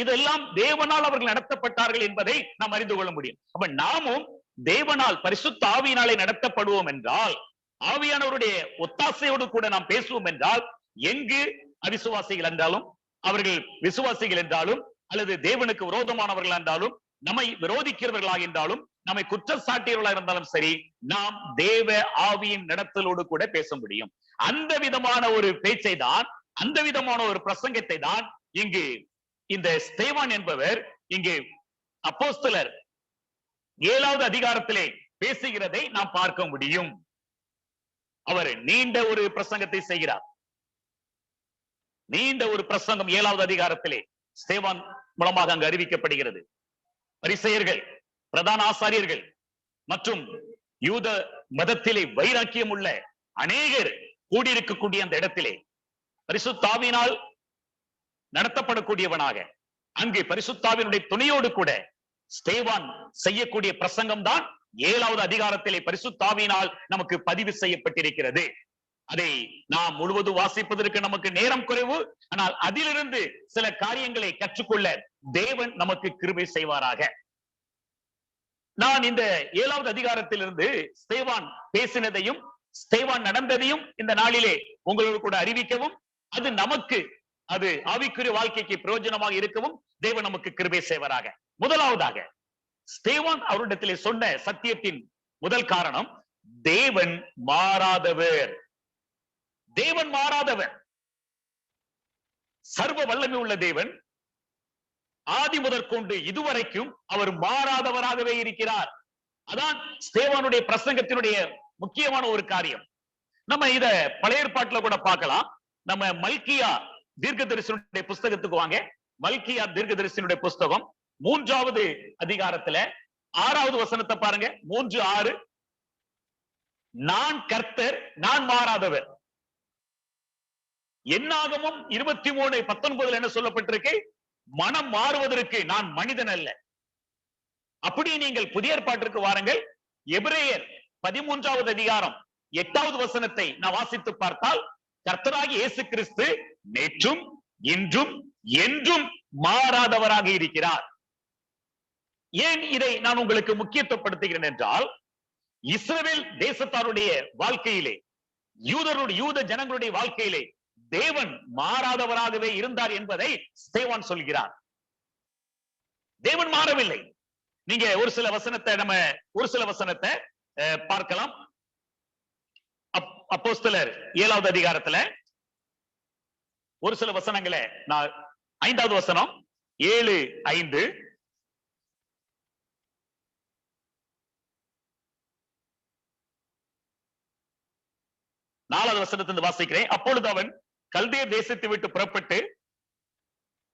இதெல்லாம் தேவனால் அவர்கள் நடத்தப்பட்டார்கள் என்பதை நாம் அறிந்து கொள்ள முடியும். அப்ப நாமும் தேவனால் பரிசுத்த ஆவியினாலே நடத்தப்படுவோம் என்றால், ஆவியானவருடைய ஒத்தாசையோடு கூட நாம் பேசுவோம் என்றால், எங்கு அவிசுவாசிகள் என்றாலும், அவர்கள் விசுவாசிகள் என்றாலும், அல்லது தேவனுக்கு விரோதமானவர்கள் என்றாலும், நம்மை விரோதிக்கிறவர்களாக என்றாலும், நம்மை குற்றம் சாட்டியவர்களாக இருந்தாலும் சரி, நாம் தேவ ஆவியின் நடத்தலோடு கூட பேச முடியும். அந்த விதமான ஒரு பேச்சை தான், அந்த விதமான ஒரு பிரசங்கத்தை தான் இங்கு இந்த ஸ்தேவான் என்பவர் இங்கு அப்போஸ்தலர் 7வது அதிகாரத்திலே பேசுகிறதை நாம் பார்க்க முடியும். அவர் நீண்ட ஒரு பிரசங்கத்தை செய்கிறார். நீண்ட ஒரு பிரசங்கம் 7வது அதிகாரத்திலே ஸ்தேவான் மூலமாக அங்கு அறிவிக்கப்படுகிறது. பரிசேயர்கள், பிரதான ஆசாரியர்கள் மற்றும் யூத மதத்திலே வைராக்கியம் உள்ள அநேகர் கூடியிருக்கக்கூடிய அந்த இடத்திலே பரிசுத்த ஆவியினால் நடத்தப்படக்கூடியவனாக அங்கு பரிசுத்தாவினுடைய துணையோடு கூட ஸ்தேவான் செய்யக்கூடிய பிரசங்கம் தான் 7வது அதிகாரத்திலே பரிசுத்த ஆவியினால் நமக்கு பதிவு செய்யப்பட்டிருக்கிறது. அதை நாம் முழுவதும் வாசிப்பதற்கு நமக்கு நேரம் குறைவு. ஆனால் அதிலிருந்து சில காரியங்களை கற்றுக்கொள்ள தேவன் நமக்கு கிருபை செய்வாராக. நான் இந்த 7வது அதிகாரத்திலிருந்து ஸ்தேவான் பேசினதையும் ஸ்தேவான் நடந்ததையும் இந்த நாளிலே உங்களோடு கூட அறிவிக்கவும், அது நமக்கு அது ஆவிக்குரிய வாழ்க்கைக்கு பிரயோஜனமாக இருக்கவும் தேவன் நமக்கு கிருபை செய்வராக. முதலாவதாக ஸ்தேவான் அவரிடத்திலே சொன்ன சத்தியத்தின் முதல் காரணம், தேவன் மாறாதவர். தேவன் மாறாதவர். சர்வ வல்லமை உள்ள தேவன் ஆதி முதற்கொண்டு இதுவரைக்கும் அவர் மாறாதவராகவே இருக்கிறார். அதான் ஸ்தேவானுடைய பிரசங்கத்தினுடைய முக்கியமான ஒரு காரியம். நம்ம இத பழைய ஏற்பாட்டுல கூட பார்க்கலாம். நம்ம மல்கியா தீர்க்கதரிசனுடைய புஸ்தகத்துக்கு வாங்க. மல்கியா தீர்க்கதரிசனுடைய புஸ்தகம் 3வது அதிகாரத்துல 6வது வசனத்தை பாருங்க. 3:6. நான் கர்த்தர், நான் மாறாதவர். என்னாகமும் 23:19 என்ன சொல்லப்பட்டிருக்கு? மனம் மாறுவதற்கு நான் மனிதன் அல்ல. அப்படி நீங்கள் புதிய ஏற்பாட்டிற்கு வாருங்கள். எபிரேயர் 13வது அதிகாரம் 8வது வசனத்தை நான் வாசித்து பார்த்தால், கர்த்தராகிய இயேசு கிறிஸ்து நேற்றும் இன்றும் என்றும் மாறாதவராக இருக்கிறார். ஏன் இதை நான் உங்களுக்கு முக்கியத்துவப்படுத்துகிறேன் என்றால், இஸ்ரவேல் தேசத்தாருடைய வாழ்க்கையிலே, யூத ஜனங்களுடைய வாழ்க்கையிலே தேவன் மாறாதவராகவே இருந்தார் என்பதை ஸ்தேவான் சொல்கிறார். தேவன் மாறவில்லை. நீங்க ஒரு சில வசனத்தை பார்க்கலாம். அப்போஸ்தலர் 7வது அதிகாரத்துல ஒரு சில வசனங்களை நான் 5வது வசனம் 7:5. நாலாவது வசனத்திலிருந்து வாசிக்கிறேன். அப்பொழுது அவன் கல்தேர் தேசத்தை விட்டு புறப்பட்டு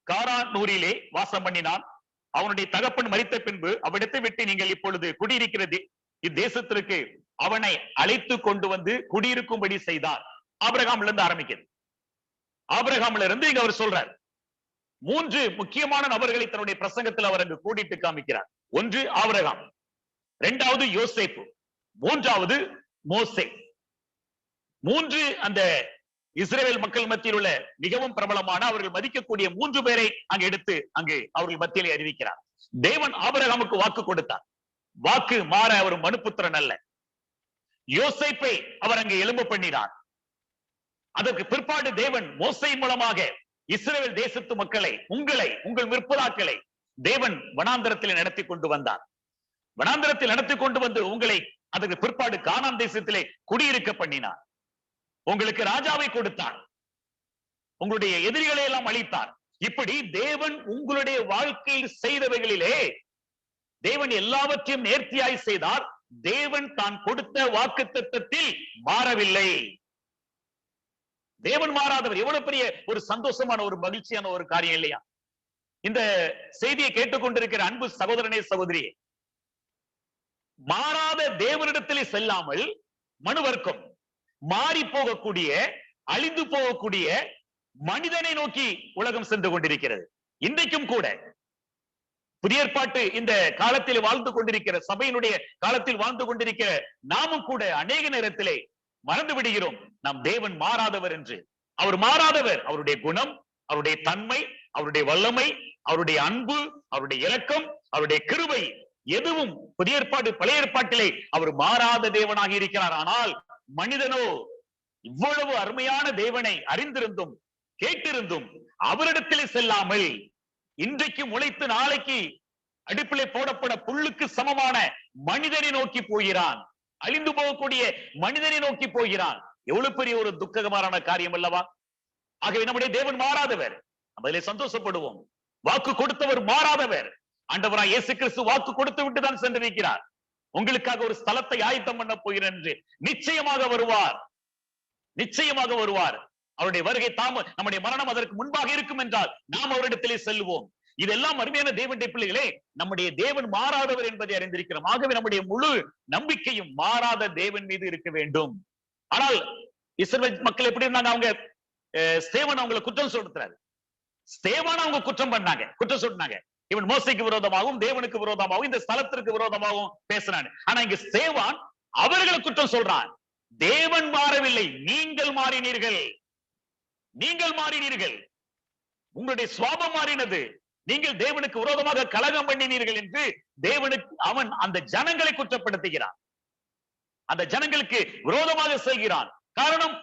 காரானூரிலே வாசம் பண்ணினான். அவனுடைய தகப்பன் மரித்த பின்பு அவ்விடத்தை விட்டு நீங்கள் இப்பொழுது குடியிருக்கிறது இத்தேசத்திற்கு அவனை அழைத்து கொண்டு வந்து குடியிருக்கும்படி செய்தார். ஆபிரகாம்ல இருந்து ஆரம்பிக்கிறது. ஆபிரகாம்ல இருந்து இங்க அவர் சொல்றார். 3 முக்கியமான நபர்களை தன்னுடைய பிரசங்கத்தில் அவர் அங்கு கூட்டிட்டு காமிக்கிறார். ஒன்று ஆபிரகாம், 2வது யோசேப்பு, 3வது மோசே. 3 அந்த இஸ்ரவேல் மக்கள் மத்தியில் உள்ள மிகவும் பிரபலமான, அவர்கள் மதிக்கக்கூடிய 3 பேரை அங்கு எடுத்து அங்கு அவர்கள் மத்தியிலே அறிவிக்கிறார். தேவன் ஆபிரகாமுக்கு வாக்கு கொடுத்தார். வாக்கு மாற அவர் மனுபுத்திரன் அல்ல. யோசேப்பை அவர் அங்கு எழும்ப பண்ணினார். அதற்கு பிற்பாடு தேவன் மோசே மூலமாக இஸ்ரவேல் தேசத்து மக்களை, உங்கள் முற்பிதாக்களை தேவன் வனாந்தரத்தில் நடத்தி கொண்டு வந்தார். வனாந்தரத்தில் நடத்தி கொண்டு வந்து உங்களை அதற்கு பிற்பாடு கானான் தேசத்திலே குடியிருக்க பண்ணினார். உங்களுக்கு ராஜாவை கொடுத்தார். உங்களுடைய எதிரிகளை எல்லாம் அழித்தார். இப்படி தேவன் உங்களுடைய வாழ்க்கையில் செய்தவைகளிலே தேவன் எல்லாவற்றையும் நேர்த்தியாய் செய்தார். தேவன் தான் கொடுத்த வாக்குத்தத்தத்தில் மாறவில்லை. தேவன் மாறாதவர். எவ்வளவு பெரிய ஒரு சந்தோஷமான ஒரு மகிழ்ச்சியான ஒரு காரியம் இல்லையா? இந்த செய்தியை கேட்டுக்கொண்டிருக்கிற அன்பு சகோதரனே, சகோதரியே, மாறாத தேவனிடத்திலே செல்லாமல் மனுவர்க்கம் மாறி போகக்கூடிய, அழிந்து போகக்கூடிய மனிதனை நோக்கி உலகம் சென்று கொண்டிருக்கிறது. இன்றைக்கும் கூட புதிய ஏற்பாட்டு இந்த காலத்தில் வாழ்ந்து கொண்டிருக்கிற, சபையினுடைய காலத்தில் வாழ்ந்து கொண்டிருக்கிற நாமும் கூட அநேக நேரத்திலே மறந்து விடுகிறோம் நம் தேவன் மாறாதவர் என்று. அவர் மாறாதவர். அவருடைய குணம், அவருடைய தன்மை, அவருடைய வல்லமை, அவருடைய அன்பு, அவருடைய இரக்கம், அவருடைய கிருபை எதுவும் புதிய ஏற்பாடு பழைய ஏற்பாட்டிலே அவர் மாறாத தேவனாக இருக்கிறார். ஆனால் மனிதனோ இவ்வளவு அருமையான தேவனை அறிந்திருந்தும் கேட்டிருந்தும் அவரிடத்திலே செல்லாமல் இன்றைக்கு முளைத்து நாளைக்கு அடுப்பிலே போடப்பட புல்லுக்கு சமமான மனிதனை நோக்கி போகிறான். அழிந்து போகக்கூடிய மனிதனை நோக்கி போகிறான். எவ்வளவு பெரிய ஒரு துக்ககரமான காரியம் அல்லவா? ஆகவே நம்முடைய தேவன் மாறாதவர். நம்ம அதிலே சந்தோஷப்படுவோம். வாக்கு கொடுத்தவர் மாறாதவர். ஆண்டவராய் இயேசு கிறிஸ்து வாக்கு கொடுத்து விட்டுதான் சென்றிருக்கிறார். உங்களுக்காக ஒரு ஸ்தலத்தை ஆயத்தம் பண்ண போகிறேன் என்று நிச்சயமாக வருவார். நிச்சயமாக வருவார். அவருடைய வருகை நம்முடைய மரணம் அதற்கு முன்பாக இருக்கும் என்றால் நாம் அவரிடத்திலே செல்வோம். இதெல்லாம் அருமையான தேவனுடைய பிள்ளைகளே, நம்முடைய தேவன் மாறாதவர் என்பதை அறிந்திருக்கிறோம். ஆகவே நம்முடைய முழு நம்பிக்கையும் மாறாத தேவன் மீது இருக்க வேண்டும். ஆனால் இஸ்ரவேல் மக்கள் எப்படி இருந்தாங்க? அவங்க ஸ்தேவான் அவங்களை குற்றம் சொல்றாரு. ஸ்தேவான் அவங்க குற்றம் சொன்னாங்க. இவன் மோசைக்கு விரோதமாகவும் தேவனுக்கு விரோதமாகவும் இந்த ஸ்தலத்திற்கு விரோதமாகவும் பேசுறான். ஆனா இங்க ஸ்தேவான் அவர்களை குற்றம் சொல்றான். தேவன் மாறவில்லை, நீங்கள் மாறினீர்கள். உங்களுடைய சுவாபம் மாறினது. நீங்கள் தேவனுக்கு விரோதமாக கலகம் பண்ணினீர்கள் என்று தேவனுக்கு அவன் அந்த ஜனங்களை குற்றப்படுத்துகிறான். அந்த ஜனங்களுக்கு விரோதமாக செய்கிறான். காரணம்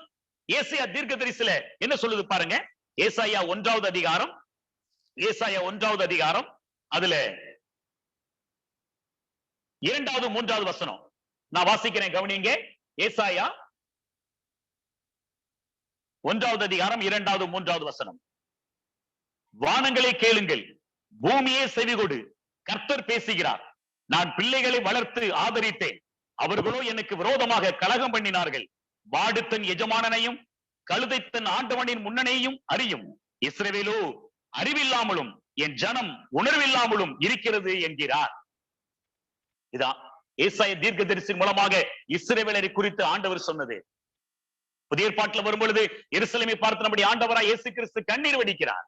ஏசாயா தீர்க்கதரிசில என்ன சொல்லுது பாருங்க. ஏசாயா 1வது அதிகாரம், ஏசாயா 1வது அதிகாரம், அதுல 2வது 3வது வசனம் நான் வாசிக்கிறேன், கவனிங்க. ஏசாயா 1வது அதிகாரம் 2வது 3வது வசனம். வானங்களை கேளுங்கள், பூமியே செவிகொடு, கர்த்தர் பேசுகிறார். நான் பிள்ளைகளை வளர்த்து ஆதரித்தேன், அவர்களோ எனக்கு விரோதமாக கலகம் பண்ணினார்கள். வாடு தன் எஜமானனையும் கழுதை தன் ஆண்டவனின் முன்னணையும் அறியும். இஸ்ரவேலோ அறிவில்லாமலும் என் ஜனம் உணர்வில்லாமலும் இருக்கிறது என்கிறார். இதான் ஏசாயா தீர்க்கதரிசி மூலமாக இஸ்ரவேலரை குறித்து ஆண்டவர் சொன்னது. புதிய ஏற்பாட்டில் வரும் பொழுது எருசலேமை பார்த்து நம்முடைய ஆண்டவராய் இயேசு கிறிஸ்து கண்ணீர் வடிக்கிறார்.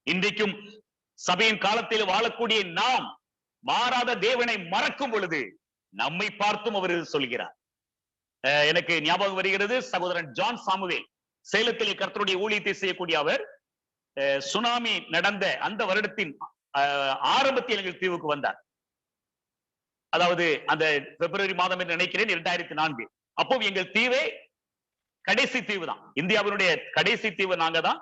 இன்றைக்கும் சபையின் காலத்தில் வாழக்கூடிய நாம் மாறாத தேவனை மறக்கும் பொழுது நம்மை பார்த்தும் அவர் சொல்கிறார். எனக்கு ஞாபகம் வருகிறது, சகோதரன் ஜான் சாமுவேல் சேலத்திலே கர்த்தருடைய ஊழியத்தை செய்யக்கூடிய அவர் சுனாமி நடந்த அந்த வருடத்தின் ஆரம்பத்தில் எங்கள் தீவுக்கு வந்தார். அதாவது அந்த பிப்ரவரி மாதம் என்று நினைக்கிறேன், 2004. அப்போ எங்கள் தீவே கடைசி தீவு தான், இந்தியாவினுடைய கடைசி தீவு நாங்க தான்.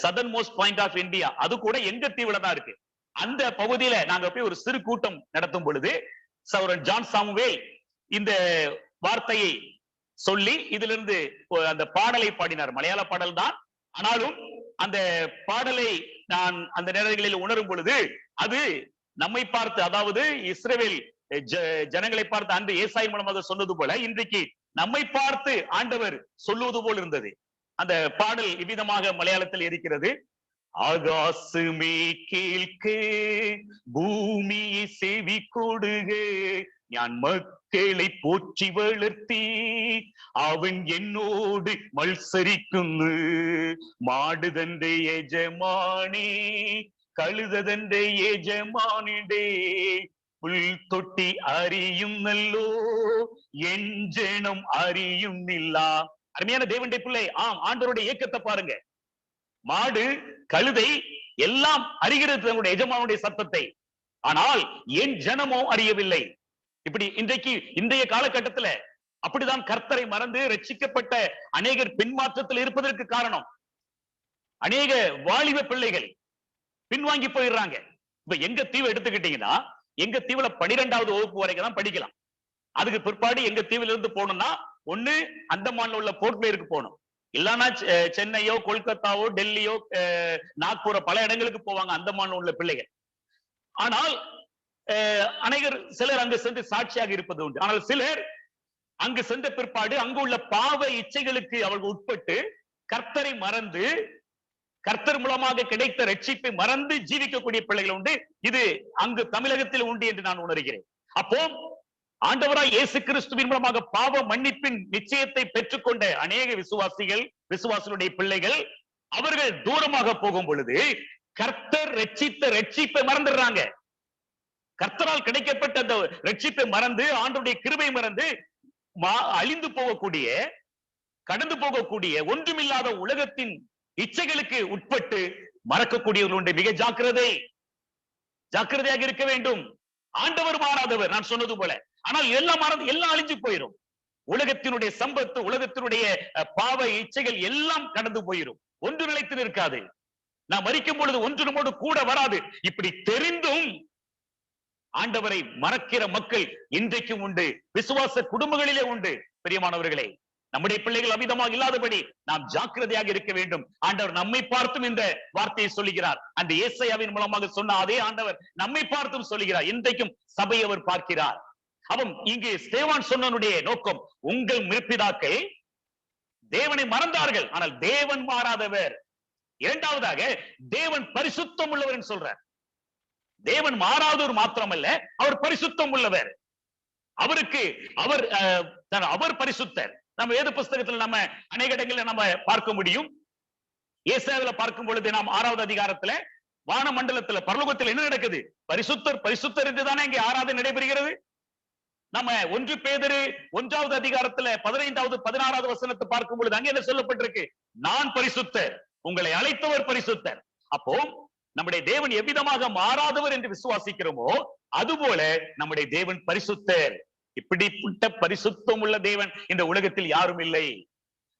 Southern most point of India, அது கூட எங்க தீவுல தான் இருக்கு. அந்த பகுதியில நாங்க போய் ஒரு சிறு கூட்டம் நடத்தும் பொழுது சகோதரன் ஜான் சாமுவேல் இந்த வார்த்தையை சொல்லி இதிலிருந்து அந்த பாடலை பாடினார். மலையாள பாடல் தான், ஆனாலும் அந்த பாடலை நான் அந்த நேரங்களில் உணரும் பொழுது அது நம்மை பார்த்து, அதாவது இஸ்ரவேல் ஜனங்களை பார்த்து அன்று ஏசாய் மூலமாக சொன்னது போல இன்றைக்கு நம்மை பார்த்து ஆண்டவர் சொல்லுவது போல் இருந்தது. அந்த பாடல் இவ்விதமாக மலையாளத்தில் இருக்கிறது. ஆகாசுமே கேள்கே, பூமியை செவி கொடுகே, ஞான் மக்களை போற்றி வளர்த்தி அவன் என்னோடு மത്സരിക്കുന്നു. மாடுதந்தை எஜமானே, கழுததந்தை எஜமானிடே, புல் தொட்டி அறியுന്നല്ലോ என் ஜனம் அறியுന്നില്ല. அருமையான தேவனுடைய பிள்ளை, ஆம், ஆண்டவருடைய இயக்கத்தை பாருங்க. மாடு, கழுதை எல்லாம் அறிகிறது தன்னுடைய எஜமானுடைய சத்தத்தை, ஆனால் என் ஜனமோ அறியவில்லை. இப்படி இன்றைக்கு இன்றைய காலகட்டத்துல அப்படிதான் கர்த்தரை மறந்து ரட்சிக்கப்பட்ட அநேகர் பின்மாற்றத்தில் இருப்பதற்கு காரணம். அநேக வாலிப பிள்ளைகள் பின்வாங்கி போயிடுறாங்க. இப்ப எங்க தீவை எடுத்துக்கிட்டீங்கன்னா, எங்க தீவுல 12வது வகுப்பு வரைக்கும் தான் படிக்கலாம். அதுக்கு பிற்பாடு எங்க தீவுல இருந்து போகணும்னா ஒண்ணு அந்தமான்ல உள்ள போர்ட் பிளேயருக்கு போகணும், இல்லைன்னா சென்னையோ கொல்கத்தாவோ டெல்லியோ நாக்பூரோ பல இடங்களுக்கு போவாங்க அந்தமான்ல உள்ள பிள்ளைகள். ஆனால் அநேகர் சிலர் அங்கு சென்று சாட்சியாக இருப்பது உண்டு. ஆனால் சிலர் அங்கு சென்ற பிற்பாடு அங்கு உள்ள பாவ இச்சைகளுக்கு அவர்கள் உட்பட்டு கர்த்தரை மறந்து, கர்த்தர் மூலமாக கிடைத்த ரட்சிப்பை மறந்து ஜீவிக்கக்கூடிய பிள்ளைகள் உண்டு. இது அங்கு தமிழகத்தில் உண்டு என்று நான் உணர்கிறேன். அப்போ ஆண்டவராய் இயேசு கிறிஸ்துவின் மூலமாக பாவ மன்னிப்பின் நிச்சயத்தை பெற்றுக்கொண்ட அநேக விசுவாசிகளுடைய பிள்ளைகள் அவர்கள் தூரமாக போகும் பொழுது கர்த்தர் ரட்சித்த ரட்சிப்பை மறந்துடுறாங்க. கர்த்தரால் கிடைக்கப்பட்ட அந்த ரட்சிப்பை மறந்து, ஆண்டவருடைய கிருபை மறந்து அழிந்து போகக்கூடிய, கடந்து போகக்கூடிய, ஒன்றுமில்லாத உலகத்தின் இச்சைகளுக்கு உட்பட்டு மறக்கக்கூடியவர்கள் உண்டு. மிக ஜாக்கிரதையாக இருக்க வேண்டும். ஆண்டவர் மாறாதவர், நான் சொன்னது போல. ஆனால் எல்லாம் மறந்து எல்லாம் அழிஞ்சு போயிடும். உலகத்தினுடைய சம்பத்து, உலகத்தினுடைய பாவ இச்சைகள் எல்லாம் கடந்து போயிடும். ஒன்று நிலைத்து நிற்காது. நான் மரிக்கும் பொழுது ஒன்று நம்மோடு கூட வராது. இப்படி தெரிந்தும் ஆண்டவரை மறக்கிற மக்கள் இன்றைக்கும் உண்டு. விசுவாச குடும்பங்களிலே உண்டு. பிரியமானவர்களே, நம்முடைய பிள்ளைகள் அமிதமாக இல்லாதபடி நாம் ஜாக்கிரதையாக இருக்க வேண்டும். ஆண்டவர் நம்மை பார்த்தும் இந்த வார்த்தையை சொல்லுகிறார். அந்த ஏசாயாவின் மூலமாக சொன்ன அதே ஆண்டவர் நம்மை பார்த்தும் சொல்லுகிறார். இன்றைக்கும் சபை அவர் பார்க்கிறார். அவன் இங்கே ஸ்தேவான் சொன்னனுடைய நோக்கம், உங்கள் முற்பிதாக்கள் தேவனை மறந்தார்கள், ஆனால் தேவன் மாறாதவர். இரண்டாவதாக தேவன் பரிசுத்தம் உள்ளவர் சொல்றார். தேவன் மாறாதவர் மாத்திரமல்ல, அவர் பரிசுத்தம் உள்ளவர். அவருக்கு அவர் பரிசுத்தர். நம்ம வேத புஸ்தகத்தில் நம்ம அநேக இடங்களில் நம்ம பார்க்க முடியும். ஏசாயாவில் பார்க்கும் பொழுது நாம் 6வது அதிகாரத்துல வான மண்டலத்துல பரலோகத்தில் என்ன நடக்குது? பரிசுத்தர் பரிசுத்தர் என்றுதானே இங்கே ஆராதனை நடைபெறுகிறது. நம்ம 1 பேதுரு 1வது அதிகாரத்துல 15வது 16வது வசனத்தை பார்க்கும் பொழுது அங்கே என்ன சொல்லப்பட்டிருக்கு? நான் பரிசுத்தர், உங்களை அழைத்தவர் பரிசுத்தர். அப்போ நம்முடைய தேவன் எவ்விதமாக மாறாதவர் என்று விசுவாசிக்கிறோமோ அதுபோல நம்முடைய தேவன் பரிசுத்தர். இப்படிப்பட்ட பரிசுத்தம் உள்ள தேவன் இந்த உலகத்தில் யாரும் இல்லை.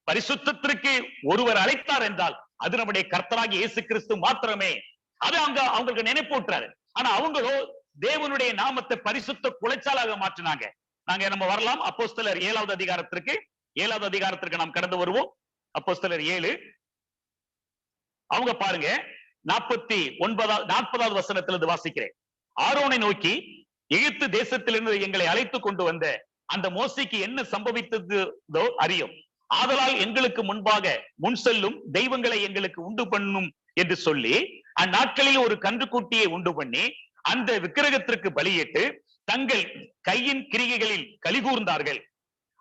பரிசுத்தத்திற்கு ஒருவர் அழைத்தார் என்றால் அது நம்முடைய கர்த்தராகிய இயேசு கிறிஸ்து மாத்திரமே. அது அவங்களுக்கு நினைப்பூட்டுறாரு. ஆனா அவங்களோ தேவனுடைய நாமத்தை பரிசுத்த குலைச்சாலாக மாற்றினாங்க. நம்ம வரலாம் அப்போஸ்தலர் 7வது அதிகாரத்திற்கு நாம் கடந்து வருவோம். அப்போஸ்தலர் 7 அவங்க பாருங்க 40வது வசனத்திலிருந்து வாசிக்கிறேன். ஆரோனை நோக்கி, எகிப்து தேசத்திலிருந்து எங்களை அழைத்து கொண்டு வந்த அந்த மோசேக்கு என்ன சம்பவித்ததோ அறியும். ஆதலால் எங்களுக்கு முன்பாக முன் செல்லும் தெய்வங்களை எங்களுக்கு உண்டு பண்ணும் என்று சொல்லி அந்நாட்களில் ஒரு கன்றுக்குட்டியை உண்டு பண்ணி அந்த விக்கிரகத்திற்கு பலியிட்டு தங்கள் கையின் கிரிகைகளில் கலிகூர்ந்தார்கள்.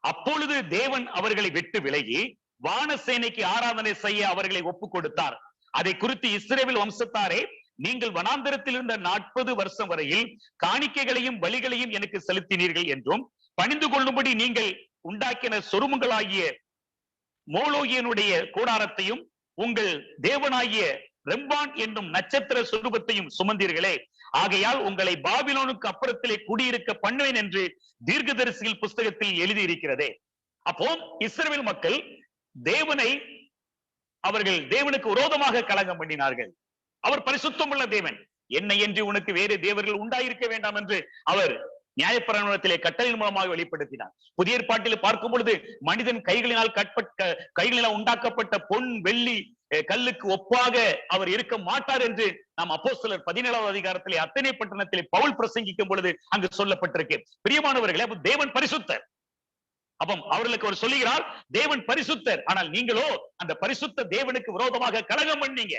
அப்பொழுது தேவன் அவர்களை விட்டு விலகி வானசேனைக்கு ஆராதனை செய்ய அவர்களை ஒப்புக் கொடுத்தார். அதை குறித்து இஸ்ரவேல் வம்சத்தாரே, நீங்கள் வனாந்தரத்தில் இருந்த 40 வருஷம் வரையில் காணிக்கைகளையும் பலிகளையும் எனக்கு செலுத்தினீர்கள் என்றும், பணிந்து கொள்ளும்படி நீங்கள் உண்டாக்கின சொருமங்களாகிய மோலோகியனுடைய கூடாரத்தையும் உங்கள் தேவனாகிய ரெம்பான் என்னும் நட்சத்திர சொரூபத்தையும் சுமந்தீர்களே. ஆகையால் உங்களை பாபிலோனுக்கு அப்புறத்திலே குடியிருக்க பண்ணுவேன் என்று தீர்க்கதரிசிகள் புஸ்தகத்தில் எழுதியிருக்கிறதே. அப்போ இஸ்ரவேல் மக்கள் அவர்கள் தேவனுக்கு விரோதமாக கலகம் பண்ணினார்கள். அவர் பரிசுத்தம் உள்ள தேவன், என்னை என்று உனக்கு வேறு தேவர்கள் உண்டாயிருக்க வேண்டாம் என்று அவர் நியாயப்பிரமாணத்திலே கட்டளையின் மூலமாக வெளிப்படுத்தினார். புதிய ஏற்பாட்டில் பார்க்கும் பொழுது மனிதன் கைகளினால் உண்டாக்கப்பட்ட பொன் வெள்ளி கல்லுக்கு ஒப்பாக அவர் இருக்க மாட்டார் என்று நாம் அப்போஸ்தலர் 17வது அதிகாரத்திலே அத்தனை பட்டணத்திலே பவுல் பிரசங்கிக்கும் பொழுது அங்கு சொல்லப்பட்டிருக்கு. பிரியமானவர்களே, தேவன் பரிசுத்தர். அப்ப அவர்களுக்கு அவர் சொல்லுகிறார், தேவன் பரிசுத்தர். ஆனால் நீங்களோ அந்த பரிசுத்த தேவனுக்கு விரோதமாக கலகம் பண்ணீங்க.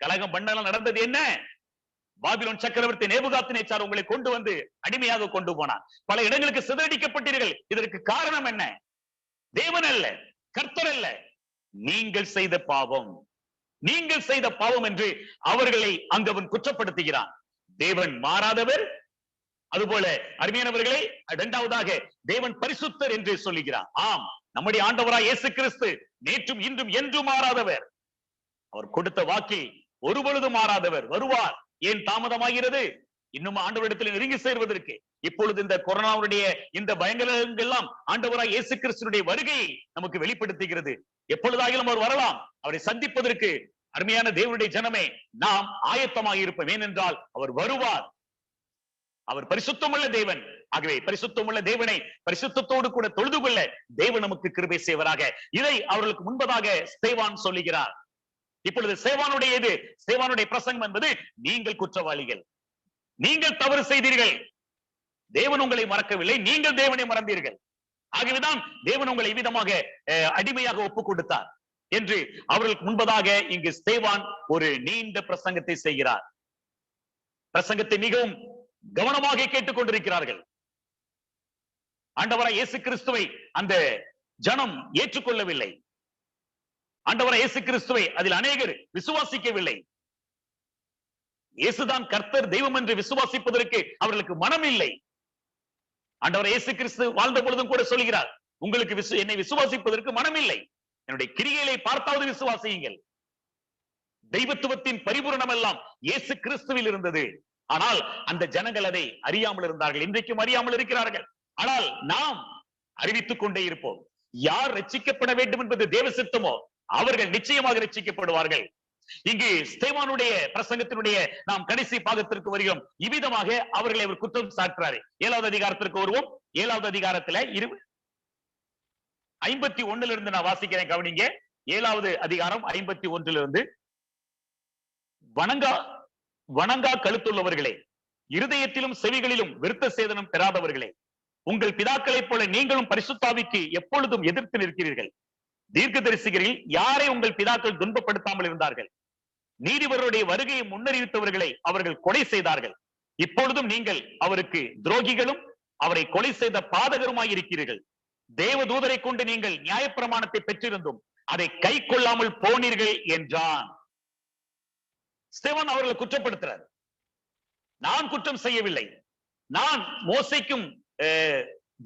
கலகம் பண்ணாலும் நடந்தது என்ன? பாபிலோன் சக்கரவர்த்தி நேபுகாத்நேச்சார் உங்களை கொண்டு வந்து அடிமையாக கொண்டு போனார். பல இடங்களுக்கு சிதறடிக்கப்பட்டீர்கள். இதற்கு காரணம் என்ன? தேவன் அல்ல, கர்த்தர் அல்ல, நீங்கள் செய்த பாவம் என்று அவர்களை அங்கு அவன் குற்றப்படுத்துகிறான். தேவன் மாறாதவர். அதுபோல அருமையானவர்களே, இரண்டாவதாக தேவன் பரிசுத்தர் என்று சொல்லுகிறார். ஆம், நம்முடைய ஆண்டவராய் இயேசு கிறிஸ்து நேற்றும் இன்றும் என்றும் மாறாதவர். அவர் கொடுத்த வாக்கில் ஒருபொழுதும் மாறாதவர். வருவார். ஏன் தாமதமாகிறது? இன்னும் ஆண்டவரிடத்தில் நெருங்கி சேர்வதற்கு. இப்பொழுது இந்த கொரோனாவுடைய இந்த பயங்கரங்கள் எல்லாம் ஆண்டவராய் இயேசு கிறிஸ்துவினுடைய வருகையை நமக்கு வெளிப்படுத்துகிறது. எப்பொழுதாகிலும் அவர் வரலாம். அவரை சந்திப்பதற்கு அருமையான தேவனுடைய ஜனமே நாம் ஆயத்தமாக இருப்போம். ஏனென்றால் அவர் வருவார். அவர் பரிசுத்தமுள்ள தேவன். ஆகவே பரிசுத்தமுள்ள தேவனை பரிசுத்தத்தோடு கூட தொழுது கொள்ள தேவன் நமக்கு கிருபை செய்வராக. இதை அவர்களுக்கு முன்பதாக ஸ்தேவான் சொல்லுகிறார். இப்பொழுது ஸ்தேவானுடைய பிரசங்கம் என்பது, நீங்கள் குற்றவாளிகள், நீங்கள் தவறு செய்தீர்கள், தேவன் உங்களை மறக்கவில்லை, நீங்கள் தேவனை மறந்தீர்கள், ஆகவேதான் தேவன் உங்களை விதமாக அடிமையாக ஒப்புக் கொடுத்தார் என்று அவர்களுக்கு முன்பதாக இங்கு ஸ்தேவான் ஒரு நீண்ட பிரசங்கத்தை செய்கிறார். பிரசங்கத்தை மிகவும் கவனமாக கேட்டுக் கொண்டிருக்கிறார்கள். ஆண்டவராய் இயேசு கிறிஸ்துவை அந்த ஜனம் ஏற்றுக்கொள்ளவில்லை. ஆண்டவராய் இயேசு கிறிஸ்துவை அதில் அநேகர் விசுவாசிக்கவில்லை. இயேசுதான் கர்த்தர் தெய்வம் என்று விசுவாசிப்பதற்கு அவர்களுக்கு மனம் இல்லை. ஆண்டவர் இயேசு கிறிஸ்து வாழ்ந்த பொழுதும் கூட சொல்கிறார், உங்களுக்கு என்னை விசுவாசிப்பதற்கு மனம் இல்லை, என்னுடைய கிரியைகளை பார்த்தாவது விசுவாசியுங்கள். தெய்வத்துவத்தின் பரிபூரணம் எல்லாம் இயேசு கிறிஸ்துவில் இருந்தது. ஆனால் அந்த ஜனங்கள் அதை அறியாமல் இருந்தார்கள். இன்றைக்கும் அறியாமல் இருக்கிறார்கள். ஆனால் நாம் அறிவித்துக் கொண்டே இருப்போம். யார் ரட்சிக்கப்பட வேண்டும் என்பது தேவ சித்தமோ அவர்கள் நிச்சயமாக ரட்சிக்கப்படுவார்கள். இங்கு ஸ்தேவானுடைய பிரசங்கத்தினுடைய நாம் கடைசி பாகத்திற்கு வருகிறோம். இவ்விதமாக அவர்களை அவர் குற்றம் சாட்டுறாரு. 7வது அதிகாரத்திற்கு வருவோம். 7வது அதிகாரத்துல 51 இருந்து நான் வாசிக்கிறேன், கவனிங்க. 7வது அதிகாரம் 51 இருந்து, வணங்கா கழுத்துள்ளவர்களே, இருதயத்திலும் செவிகளிலும் விருத்த சேதனம் பெறாதவர்களே, உங்கள் பிதாக்களைப் போல நீங்களும் பரிசுத்தாவிக்கு எப்பொழுதும் எதிர்த்து நிற்கிறீர்கள். தீர்க்கதரிசிகளில் யாரை உங்கள் பிதாக்கள் துன்பப்படுத்தாமல் இருந்தார்கள்? நீதிபதியுடைய வருகையை முன்னறிவித்தவர்களை அவர்கள் கொலை செய்தார்கள். இப்பொழுதும் நீங்கள் அவருக்கு துரோகிகளும் அவரை கொலை செய்த பாதகருமாய் இருக்கிறீர்கள். தேவ தூதரை கொண்டு நீங்கள் நியாயப்பிரமாணத்தை பெற்றிருந்தும் அதை கை கொள்ளாமல் போனீர்கள் என்றான். ஸ்தேவான் அவர்களை குற்றப்படுத்துறார். நான் குற்றம் செய்யவில்லை, நான் மோசேக்கும்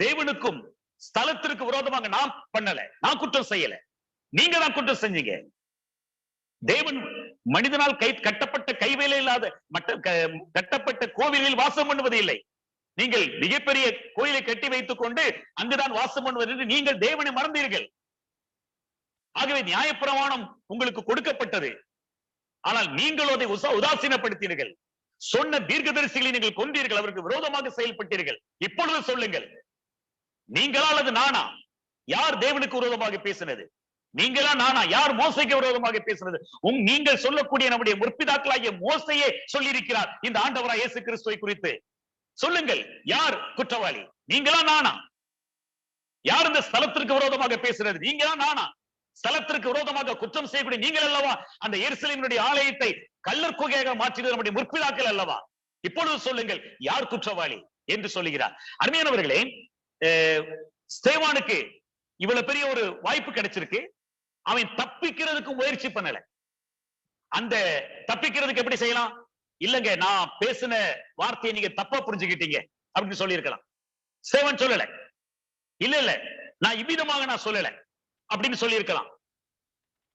தேவனுக்கும் ஸ்தலத்திற்கு விரோதமாக நான் பண்ணல, நான் குற்றம் செய்யல, நீங்க தான் குற்றம் செஞ்சீங்க. தேவன் மனிதனால் கட்டப்பட்ட கைவேலை இல்லாத கட்டப்பட்ட கோவிலில் வாசம் பண்ணுவது இல்லை. நீங்கள் மிகப்பெரிய கோயிலை கட்டி வைத்துக் கொண்டு அங்குதான் வாசம் பண்ணுவது என்று நீங்கள் தேவனை மறந்தீர்கள். ஆகவே நியாயப்பிரமாணம் உங்களுக்கு கொடுக்கப்பட்டது. ஆனால் நீங்கள் அதை உதாசீனப்படுத்தீர்கள். சொன்ன தீர்க்கதரிசிகளை நீங்கள் கொண்டீர்கள், அவருக்கு விரோதமாக செயல்பட்டீர்கள். இப்பொழுது சொல்லுங்கள், நீங்களா அல்லது நானா? யார் தேவனுக்கு விரோதமாக பேசினது? நீங்களா நானா? யார் மோசைக்கு விரோதமாக பேசினது? நீங்கள் சொல்லக்கூடிய நம்முடைய முற்பிதாக்களாகிய மோசையே சொல்லியிருக்கிறார் இந்த ஆண்டவராய் இயேசு கிறிஸ்துவை குறித்து. சொல்லுங்கள், யார் குற்றவாளி? நீங்களா நானா? யார் இந்த ஸ்தலத்திற்கு விரோதமாக பேசுறது? நீங்களா நானா? ஸ்தலத்திற்கு விரோதமாக குற்றம் செய்யக்கூடிய நீங்கள் அல்லவா அந்த எருசலேமினுடைய ஆலயத்தை கல்லர் குகையாக மாற்றினது நம்முடைய முற்பிதாக்கள் அல்லவா? இப்பொழுது சொல்லுங்கள், யார் குற்றவாளி என்று சொல்லுகிறார். அருமையானவர்களே, ஸ்தேவானுக்கு இவ்வளவு பெரிய ஒரு வாய்ப்பு கிடைச்சிருக்கு. அவன் தப்பிக்கிறதுக்கு முயற்சி பண்ணல. அந்த தப்பிக்கிறதுக்கு எப்படி செய்யலாம்? இல்லங்க, நான் பேசின வார்த்தையை நீங்க தப்பா புரிஞ்சுக்கிட்டீங்க அப்படின்னு சொல்லி இருக்கலாம். ஸ்தேவான் சொல்லல. இல்ல நான் இவ்விதமாக நான் சொல்லல அப்படின்னு சொல்லி இருக்கலாம்.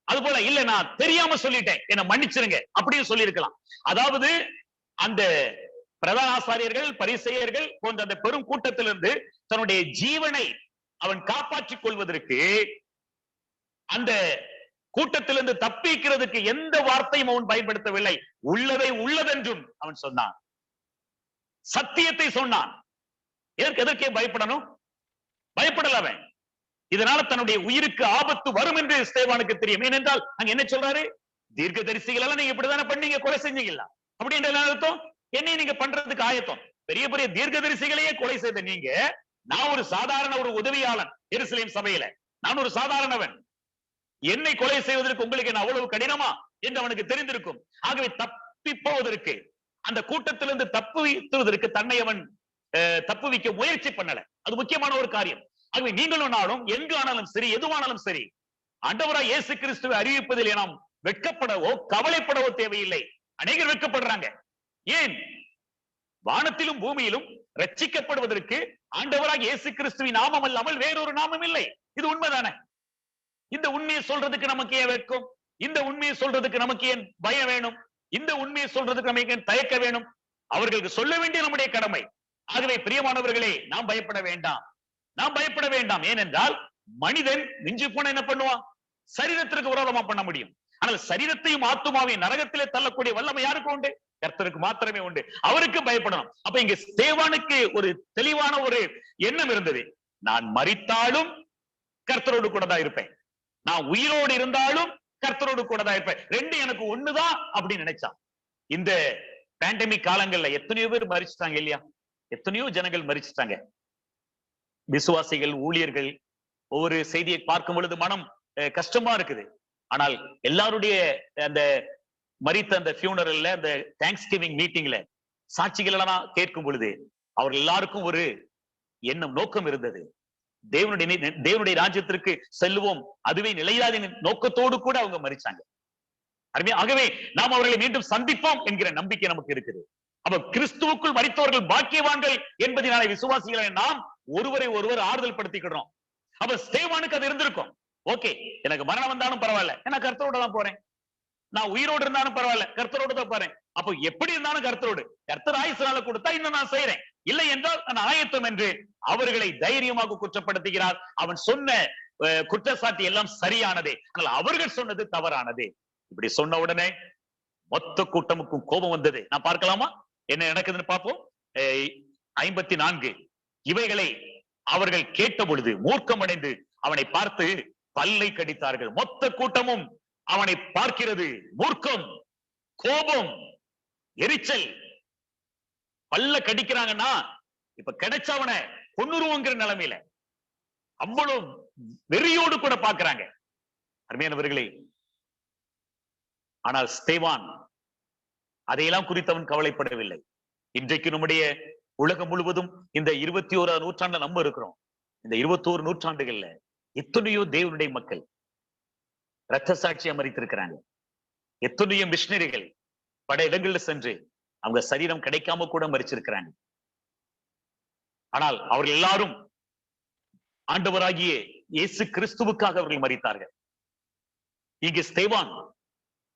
அது போல இல்ல நான் தெரியாம சொல்லிட்டேன், என்ன மன்னிச்சிருங்க அப்படின்னு சொல்லி இருக்கலாம். அதாவது அந்த பிரதான ஆசாரியர்கள், பரிசேயர்கள் போன்ற அந்த பெரும் கூட்டத்திலிருந்து தன்னுடைய ஜீவனை அவன் காப்பாற்றிக் கொள்வதற்கு, அந்த கூட்டத்திலிருந்து தப்பிக்கிறதுக்கு எந்த வார்த்தையும் அவன் பயன்படுத்தவில்லை. உள்ளதை உள்ளதென்றும் அவன் சொன்னான், சத்தியத்தை சொன்னான். எதற்கே பயப்படணும்? பயப்படல அவன். இதனால தன்னுடைய உயிருக்கு ஆபத்து வரும் என்று ஸ்தேவானுக்கு தெரியும். ஏனென்றால் அங்க என்ன சொல்றாரு? தீர்க்கதரிசிகள் எல்லாம் நீங்க இப்படிதானே பண்ணீங்க, கொலை செஞ்சீங்களா அப்படின்ற அர்த்தம். என்னையும் நீங்க பண்றதுக்கு ஆயத்தம். பெரிய பெரிய தீர்க்கதரிசிகளையே கொலை செய்த நீங்க, நான் ஒரு சாதாரண ஒரு உதவியாளன் எருசலேம் சபையில, நான் ஒரு சாதாரணவன், என்னை கொலை செய்வதற்கு உங்களுக்கு என்ன அவ்வளவு கடினமா என்று அவனுக்கு தெரிந்திருக்கும். ஆகவே தப்பி போவதற்கு, அந்த கூட்டத்திலிருந்து தப்புவித்துவதற்கு தன்னை அவன் தப்புவிக்க முயற்சி பண்ணல. அது முக்கியமான ஒரு காரியம். ஆகவே நீங்களும் நானும் எங்கு ஆனாலும் சரி, எதுவானாலும் சரி, ஆண்டவராய் இயேசு கிறிஸ்துவை அறிவிப்பதில் நாம் வெட்கப்படவோ கவலைப்படவோ தேவையில்லை. அநேகர் வெட்கப்படுறாங்க. ஏன்? வானத்திலும் பூமியிலும் ரட்சிக்கப்படுவதற்கு ஆண்டவராய் இயேசு கிறிஸ்துவின் நாமம் அல்லாமல் வேறொரு நாமம் இல்லை. இது உண்மைதானே? இந்த உண்மையை சொல்றதுக்கு நமக்கு ஏன் வெட்கம்? இந்த உண்மையை சொல்றதுக்கு நமக்கு ஏன் பயம் வேணும்? இந்த உண்மையை சொல்றதுக்கு நமக்கு ஏன் தயக்க வேணும்? அவர்களுக்கு சொல்ல வேண்டிய நம்முடைய கடமை. ஆகவே பிரியமானவர்களே, நாம் பயப்பட வேண்டாம், நாம் பயப்பட வேண்டாம். ஏனென்றால் மனிதன் மிஞ்சி போன என்ன பண்ணுவான்? சரீரத்திற்கு விரோதமா பண்ண முடியும். ஆனால் சரீரத்தையும் ஆத்துமாவையும் நரகத்திலே தள்ளக்கூடிய வல்லமை யாருக்கு உண்டு? கர்த்தருக்கு மாத்திரமே உண்டு. அவருக்கு பயப்படணும். அப்ப இங்க ஸ்தேவானுக்கு ஒரு தெளிவான ஒரு எண்ணம் இருந்தது. நான் மரித்தாலும் கர்த்தரோடு கூட தான் இருப்பேன், நான் உயிரோடு இருந்தாலும் கர்த்தரோடு கூட தான் இருப்பேன். ரெண்டு எனக்கு ஒண்ணுதான் அப்படின்னு நினைச்சான். இந்த பேண்டமிக் காலங்கள்ல எத்தனையோ பேர் மரிச்சுட்டாங்க இல்லையா? எத்தனையோ ஜனங்கள் மரிச்சுட்டாங்க. விசுவாசிகள், ஊழியர்கள். ஒவ்வொரு செய்தியை பார்க்கும் பொழுது மனம் கஷ்டமா இருக்குது. ஆனால் எல்லாருடைய அந்த மரித்த அந்த ஃபியூனரல்ல, அந்த தேங்க்ஸ் கிவிங் மீட்டிங்ல சாட்சிகள் எல்லாம் கேட்கும் பொழுது அவர்கள் எல்லாருக்கும் ஒரு எண்ணம், நோக்கம் இருந்தது. தேவனுடைய ராஜ்யத்திற்கு செல்லுவோம், அதுவே நிலையாத நோக்கத்தோடு கூட அவங்க மரிச்சாங்க. ஆகவே நாம் அவர்களை மீண்டும் சந்திப்போம் என்கிற நம்பிக்கை நமக்கு இருக்குது. அப்ப கிறிஸ்துவுக்குள் மரித்தவர்கள் பாக்கியவான்கள் என்பதனால விசுவாசிகளை நாம் ஒருவரை ஒருவர் ஆறுதல் படுத்திக்கிறோம். அப்ப ஸ்தேவானுக்கு அது இருந்திருக்கும். ஓகே, எனக்கு மரணம் வந்தாலும் பரவாயில்ல, நான் கர்த்தரோட தான் போறேன். நான் உயிரோடு இருந்தாலும் பரவாயில்ல, கர்த்தரோடு தான் போறேன். அப்போ எப்படி இருந்தாலும் கர்த்தரோடு, கர்த்தர் ஆயுசனால கொடுத்தா இன்னும் நான் செய்யறேன், இல்லை என்றால் நான் ஆயத்தம் என்று அவர்களை தைரியமாக குற்றப்படுத்துகிறார். அவன் சொன்ன குற்றச்சாட்டு எல்லாம் சரியானதே, ஆனால் அவர்கள் சொன்னது தவறானது. இப்படி சொன்ன உடனே மொத்த கூட்டமுக்கும் கோபம் வந்தது. நான் பார்க்கலாமா என்ன நடக்குதுன்னு பார்ப்போம். 54 இவைகளை அவர்கள் கேட்ட பொழுது மூர்க்கமடைந்து அவனை பார்த்து பல்லை கடித்தார்கள். மொத்த கூட்டமும் அவனை பார்க்கிறது. மூர்க்கம், கோபம், எரிச்சல். பல்ல கடிக்கிறாங்கன்னா இப்ப கிடைச்சவன கொன்னுருவோங்கிற நிலைமையில அவ்வளவு வெறியோடு கூட பார்க்கிறாங்க. அருமையானவர்களே, ஆனால் ஸ்தேவான் அதையெல்லாம் குறித்தவன் கவலைப்படவில்லை. இன்றைக்கு நம்முடைய உலகம் முழுவதும் இந்த 21ஆம் நூற்றாண்டுல நம்ம இருக்கிறோம். இந்த 21 நூற்றாண்டுகள்ல எத்தனையோ தேவனுடைய மக்கள் இரத்த சாட்சியா மரித்திருக்கிறாங்க. எத்தனையோ மிஷினரிகள் பல இடங்கள்ல சென்று அவங்க சரீரம் கிடைக்காம கூட மரிச்சிருக்கிறாங்க. ஆனால் அவர்கள் எல்லாரும் ஆண்டவராகிய இயேசு கிறிஸ்துவுக்காக அவர்கள் மரித்தார்கள். இங்கு ஸ்தேவான்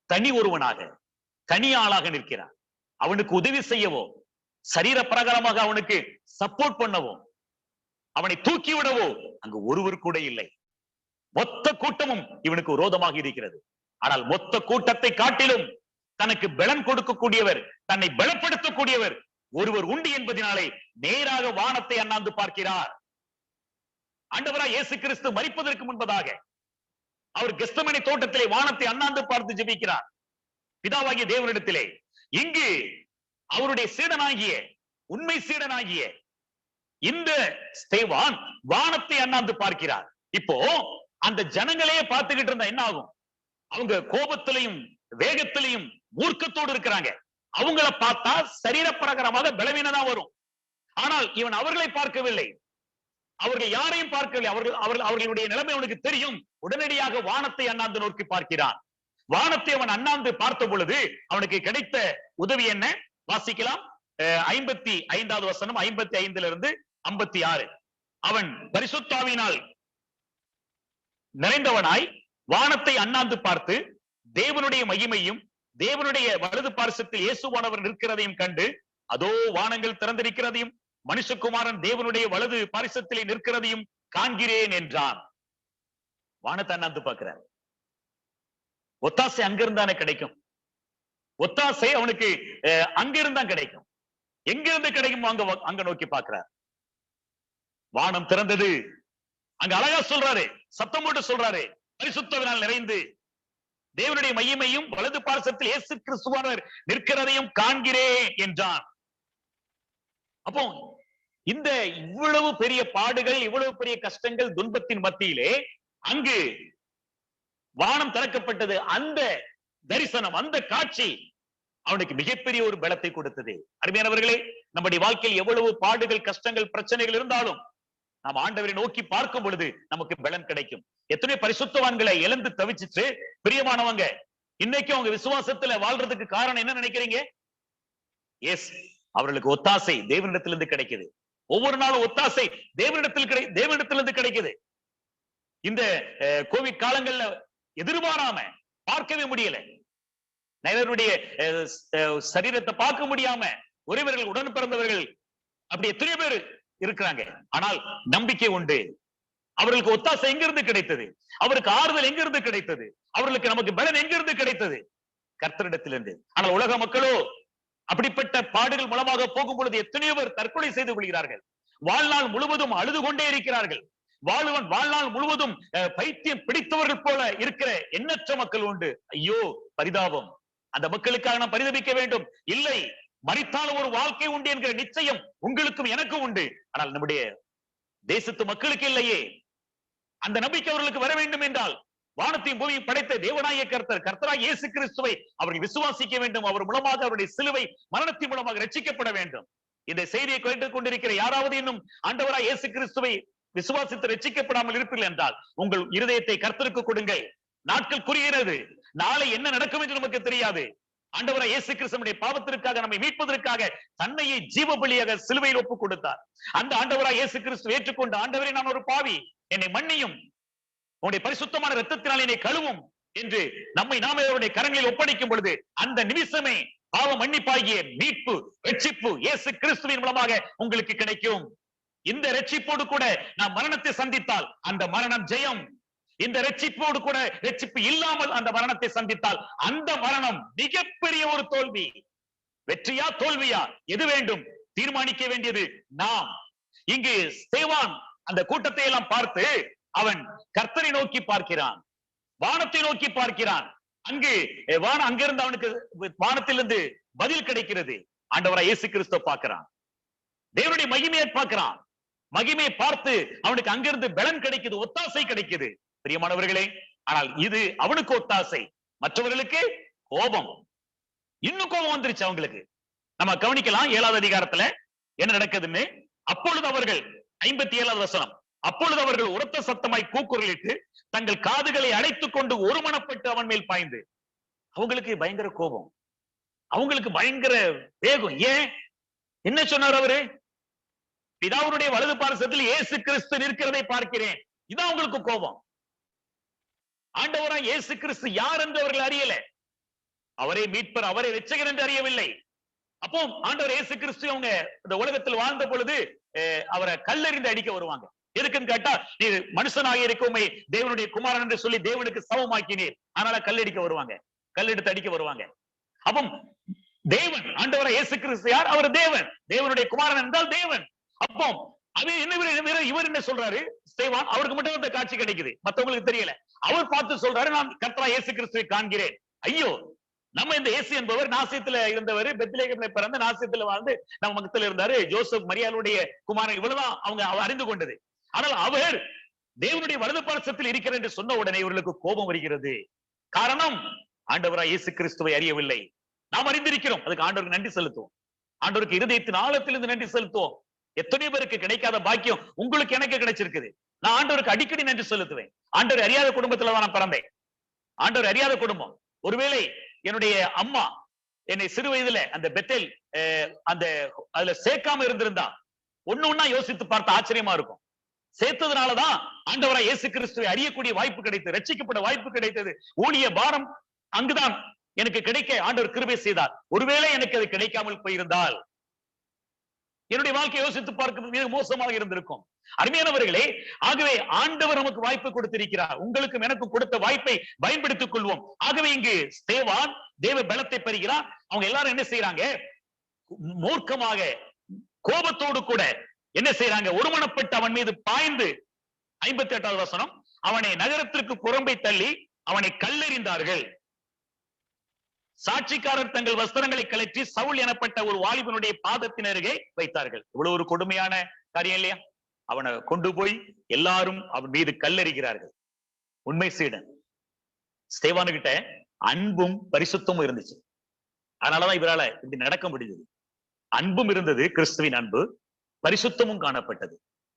தனி ஒருவனாக, தனி ஆளாக நிற்கிறார். அவனுக்கு உதவி செய்யவோ சரீர பிரகாரமாக அவனுக்கு சப்போர்ட் பண்ணவோ அவனை தூக்கி விடவோ அங்கு ஒருவர் கூட இல்லை. மொத்த கூட்டமும் இவனுக்கு விரோதமாக இருக்கிறது. ஆனால் மொத்த கூட்டத்தை காட்டிலும் தனக்கு பலன் கொடுக்கக்கூடியவர், தன்னை பலப்படுத்தக்கூடியவர் ஒருவர் உண்டு என்பதனாலே நேராக வானத்தை அண்ணாந்து பார்க்கிறார். ஆண்டவராய் இயேசு கிறிஸ்து மரிப்பதற்கு முன்பதாக அவர் கெத்செமனே தோட்டத்திலே வானத்தை அண்ணாந்து பார்த்து ஜெபிக்கிறார் பிதாவாகிய தேவனிடத்திலே. இங்கு அவருடைய சீடனாகிய, உண்மை சீடனாகிய இந்த ஸ்தேவான் வானத்தை அண்ணாந்து பார்க்கிறார். இப்போ அந்த ஜனங்களே பார்த்துக்கிட்டு இருந்தா என்ன ஆகும்? அவங்க கோபத்திலையும் வேகத்திலையும் மூர்க்கத்தோடு இருக்கிறாங்க. அவங்கள பார்த்தா சரீர பிரகாரமாக பலவீனதான் வரும். ஆனால் இவன் அவர்களை பார்க்கவில்லை, அவர்கள் யாரையும் பார்க்கவில்லை. அவர்களுடைய நிலைமை அவனுக்கு தெரியும். உடனடியாக வானத்தை அண்ணாந்து நோக்கி பார்க்கிறான். வானத்தை அவன் அண்ணாந்து பார்த்த பொழுது அவனுக்கு கிடைத்த உதவி என்ன? வாசிக்கலாம். 55வது வசனம், 55 56. அவன் பரிசுத்தாவினால் நிறைந்தவனாய் வானத்தை அண்ணாந்து பார்த்து தேவனுடைய மகிமையும் தேவனுடைய வலது பார்சத்தில் இயேசுவானவர் நிற்கிறதையும் கண்டு, அதோ வானங்கள் திறந்திருக்கிறதையும் மனுஷகுமாரன் தேவனுடைய வலது பார்சத்திலே நிற்கிறதையும் காண்கிறேன் என்றான். வானத்தை அண்ணாந்து பார்க்கிறார். ஒத்தாசை அங்கிருந்தானே கிடைக்கும். ஒத்தாசை அவனுக்கு அங்கிருந்தான் கிடைக்கும். எங்கிருந்து கிடைக்கும் அங்க நோக்கி பார்க்கிறார். வானம் திறந்தது. அங்க அழகா சொல்றாரு, சத்தம் போட்டு சொல்றாரு, பரிசுத்தவினால் நிறைந்து தேவனுடைய மகிமையும் வலது பார்சத்தில் இயேசு கிறிஸ்துவானவர் நிற்கிறதையும் காண்கிறேன் என்றான். அப்போ இந்த இவ்வளவு பெரிய பாடுகள், இவ்வளவு பெரிய கஷ்டங்கள், துன்பத்தின் மத்தியிலே அங்கு வானம் திறக்கப்பட்டது. அந்த தரிசனம், அந்த காட்சி அவனுக்கு மிகப்பெரிய ஒரு பலத்தை கொடுத்தது. அருமையானவர்களே, நம்முடைய வாழ்க்கையில் எவ்வளவு பாடுகள், கஷ்டங்கள், பிரச்சனைகள் இருந்தாலும் நாம் ஆண்டவரை நோக்கி பார்க்கும் பொழுது நமக்கு பலன் கிடைக்கும். எத்தனை பரிசுத்தவான்களை இழந்து தவிச்சிட்டு பிரியமானவங்க இன்னைக்கு அவங்க விசுவாசத்துல வாழ்றதுக்கு காரணம் என்ன நினைக்கிறீங்க? எஸ், அவர்களுக்கு ஒத்தாசை தேவனிடத்திலிருந்து கிடைக்குது. ஒவ்வொரு நாளும் ஒத்தாசை தேவனிடத்திலிருந்து கிடைக்குது. இந்த கோவிட் காலங்கள்ல எதிர்பாராம பார்க்கவே முடியல, நிறைய சரீரத்தை பார்க்க முடியாம உறவினர்கள், உடன் பிறந்தவர்கள் அப்படி எத்தனை பேர் இருக்கிறாங்க. ஆனால் நம்பிக்கை உண்டு. அவர்களுக்கு ஒத்தாசை எங்கிருந்து கிடைத்தது? அவருக்கு ஆறுதல் எங்கிருந்து கிடைத்தது? அவர்களுக்கு நமக்கு பலன் எங்கிருந்து கிடைத்தது? கர்த்தரிடத்திலிருந்து. ஆனால் உலக மக்களோ அப்படிப்பட்ட பாடுகள் மூலமாக போகும் பொழுது எத்தனையோ பேர் தற்கொலை செய்து கொள்கிறார்கள். வாழ்நாள் முழுவதும் அழுது கொண்டே இருக்கிறார்கள். வாழ்நாள் முழுவதும் பைத்தியம் பிடித்தவர்கள் போல இருக்கிற எண்ணற்ற மக்கள் உண்டு. ஐயோ, பரிதாபம். அந்த மக்களுக்காக நாம் பரிதபிக்க வேண்டும். இல்லை, மரித்தால் ஒரு வாழ்க்கை உண்டு என்கிற நிச்சயம் உங்களுக்கும் எனக்கும் உண்டு. ஆனால் நம்முடைய தேசத்து மக்களுக்கு இல்லையே. அந்த நம்பிக்கை அவர்களுக்கு வர வேண்டும் என்றால் வானத்தையும் பூமியும் படைத்த தேவனாய கர்த்தராகிய இயேசு கிறிஸ்துவை அவர்கள் விசுவாசிக்க வேண்டும். அவர் மூலமாக அவருடைய சிலுவை மரணத்தின் மூலமாக ரட்சிக்கப்பட வேண்டும். இந்த செய்தியை கேட்டுக் கொண்டிருக்கிற யாராவது இன்னும் ஆண்டவராய் இயேசு கிறிஸ்துவை விசுவாசித்து ரட்சிக்கப்படாமல் இருப்பீர்கள் என்றால் உங்கள் இருதயத்தை கர்த்தருக்கு கொடுங்கள். நாட்கள் குறுகிறது. நாளை என்ன நடக்கும் என்று நமக்கு தெரியாது. ஆண்டவராய் இயேசு கிறிஸ்துவினுடைய பாவத்திற்காக நம்மை மீட்பதற்காக தன்னையே ஜீவ பலியாக சிலுவையில் ஒப்புக் கொடுத்தார். அந்த ஆண்டவராய் இயேசு கிறிஸ்து ஏற்றுக்கொண்டு, ஆண்டவரே நான் ஒரு பாவி, என்னை மன்னியும், உன்னுடைய பரிசுத்தமான இரத்தத்தினால் என்னை கழுவும் என்று நம்மை நாமே அவருடைய கரங்களில் ஒப்படைக்கும் பொழுது அந்த நிமிஷமே பாவ மன்னிப்பாகிய மீட்பு, ரட்சிப்பு இயேசு கிறிஸ்துவின் மூலமாக உங்களுக்கு கிடைக்கும். இந்த ரட்சிப்போடு கூட நாம் மரணத்தை சந்தித்தால் அந்த மரணம் ஜெயம். இந்த ரட்சிப்போடு கூட ரட்சிப்பு இல்லாமல் அந்த மரணத்தை சந்தித்தால் அந்த மரணம் மிகப்பெரிய ஒரு தோல்வி. வெற்றியா தோல்வியா எது வேண்டும் தீர்மானிக்க வேண்டியது நாம். இங்கு ஸ்தேவான் அந்த கூட்டத்தை எல்லாம் பார்த்து அவன் கர்த்தரை நோக்கி பார்க்கிறான், வானத்தை நோக்கி பார்க்கிறான். அங்கிருந்து அவனுக்கு வானத்திலிருந்து பதில் கிடைக்கிறது. ஆண்டவராய் இயேசு கிறிஸ்துவை பார்க்கிறான், தேவனுடைய மகிமையை பார்க்கிறான். மகிமையை பார்த்து அவனுக்கு அங்கிருந்து பலன் கிடைக்குது, ஒத்தாசை கிடைக்குது. பிரியமானவர்களே, ஆனால் இது அவனுக்கு ஒத்தாசை, மற்றவர்களுக்கு கோபம். இன்னும் கோபம் வந்துருச்சு அவங்களுக்கு. நம்ம கவனிக்கலாம் 7வது அதிகாரத்துல என்ன நடக்குதுன்னு. அப்பொழுது அவர்கள் 57வது வசனம், அப்பொழுது அவர்கள் உரத்த சத்தமாய் கூக்குரலிட்டு தங்கள் காதுகளை அடைத்துக் கொண்டு ஒருமனப்பட்டு அவன் மேல் பாய்ந்து. அவங்களுக்கு பயங்கர கோபம், அவங்களுக்கு பயங்கர வேகம். ஏன்? என்ன சொன்னார் அவரு? பிதாவுடைய வலது பார்சத்தில் இயேசு கிறிஸ்து நிற்கிறதை பார்க்கிறேன். இதான் உங்களுக்கு கோபம். ஆண்டவராய் இயேசு கிறிஸ்து யார் என்று அவர்கள் அறியல. அவரே மீட்பர், அவரே இரட்சகர் என்று அறியவில்லை. அப்போ ஆண்டவர் இயேசு கிறிஸ்து அவங்க இந்த உலகத்தில் வாழ்ந்த பொழுது அவரை கல்லெறிந்து அடிக்க வருவாங்க. எதுக்குன்னு கேட்டா, நீ மனுஷனாக இருக்கவுமே தேவனுடைய குமாரன் என்று சொல்லி தேவனுக்கு சமமாக்கினீர், அதனால கல்லடிக்க வருவாங்க, கல்லெடுத்து அடிக்க வருவாங்க. அப்போ தேவன் ஆண்டவரை இயேசு கிறிஸ்து யார்? அவர் தேவன், தேவனுடைய குமாரன் என்றால் தேவன். அப்போ அது என்ன, இவர் என்ன சொல்றாரு? ஸ்தேவான் அவருக்கு மட்டும் அந்த காட்சி கிடைக்குது, மத்தவங்களுக்கு தெரியல. அவர் பார்த்து சொல்றாரு, நான் கர்த்தராகிய இயேசு கிறிஸ்துவை காண்கிறேன். ஐயோ, நம்ம இந்த இயேசு என்பவர் நாசியத்துல இருந்தவர், பெத்லகேமிலே பிறந்த நாசியத்துல வாழ்ந்து நம்ம மகத்துல இருந்தாரு, ஜோசப் மரியாளுடைய குமாரன், இவ்வளவுதான் அவங்க அறிந்து கொண்டது. ஆனால் அவர் தேவனுடைய வலது பாரசத்தில் இருக்கிறார் என்று சொன்ன உடனே இவர்களுக்கு கோபம் வருகிறது. காரணம், ஆண்டவராய் இயேசு கிறிஸ்துவை அறியவில்லை. நாம் அறிந்திருக்கிறோம், அதுக்கு ஆண்டவருக்கு நன்றி செலுத்துவோம். ஆண்டவருக்கு இருதயத்தின் ஆழத்திலிருந்து நன்றி செலுத்துவோம். எத்தனை பேருக்கு கிடைக்காத பாக்கியம் உங்களுக்கு எனக்கு கிடைச்சிருக்குது. நான் ஆண்டவருக்கு அடிக்கடி நன்றி செலுத்துவேன். ஆண்டவர் அறியாத குடும்பத்துல தான் நான் பிறந்தேன். ஆண்டவர் அறியாத குடும்பம். ஒருவேளை என்னுடைய அம்மா என்னை சிறு வயதுல அந்த பெத்தேல் அந்த அதுல சேர்க்காம இருந்திருந்தா ஒண்ணு யோசித்து பார்த்த ஆச்சரியமா இருக்கும். சேர்த்ததுனாலதான் ஆண்டவராய் இயேசு கிறிஸ்துவை அறியக்கூடிய வாய்ப்பு கிடைத்தது, ரட்சிக்கப்பட்ட வாய்ப்பு கிடைத்தது. ஊழிய பாரம் அங்குதான் எனக்கு கிடைக்க ஆண்டவர் கிருபை செய்தார். ஒருவேளை எனக்கு அது கிடைக்காமல் போயிருந்தால் என்னுடைய வாழ்க்கையை யோசித்து பார்க்க மிக மோசமாக இருந்திருக்கும். அருமையானவர்களே, ஆகவே ஆண்டவர் நமக்கு வாய்ப்பு கொடுத்திருக்கிறார். உங்களுக்கும் எனக்கும் கொடுத்த வாய்ப்பை பயன்படுத்திக் கொள்வோம். ஆகவே இங்கு ஸ்தேவான் தேவ பலத்தை பெறுகிறார். அவங்க எல்லாரும் என்ன செய்யறாங்க? மூர்க்கமாக கோபத்தோடு கூட என்ன செய்யறாங்க? ஒருமனப்பட்டு அவன் மீது பாய்ந்து 58வது வசனம், அவனை நகரத்திற்கு புறம்பை தள்ளி அவனை கல்லெறிந்தார்கள். சாட்சிக்காரர் தங்கள் வஸ்திரங்களை கழற்றி சவுல் எனப்பட்ட ஒரு வாலிபனுடைய பாதத்தின் அருகே வைத்தார்கள். இவ்வளவு ஒரு கொடுமையான காரியம் இல்லையா? அவனை கொண்டு போய் எல்லாரும் அவன் மீது கல்லெறிகிறார்கள். உண்மை சீடன் ஸ்தேவானுகிட்ட அன்பும் பரிசுத்தமும் இருந்துச்சு. அதனாலதான் இவரால இப்படி நடக்க முடிந்தது. அன்பும் இருந்தது, கிறிஸ்துவின் அன்பு, பரிசுத்தமும் காணப்பட்டது.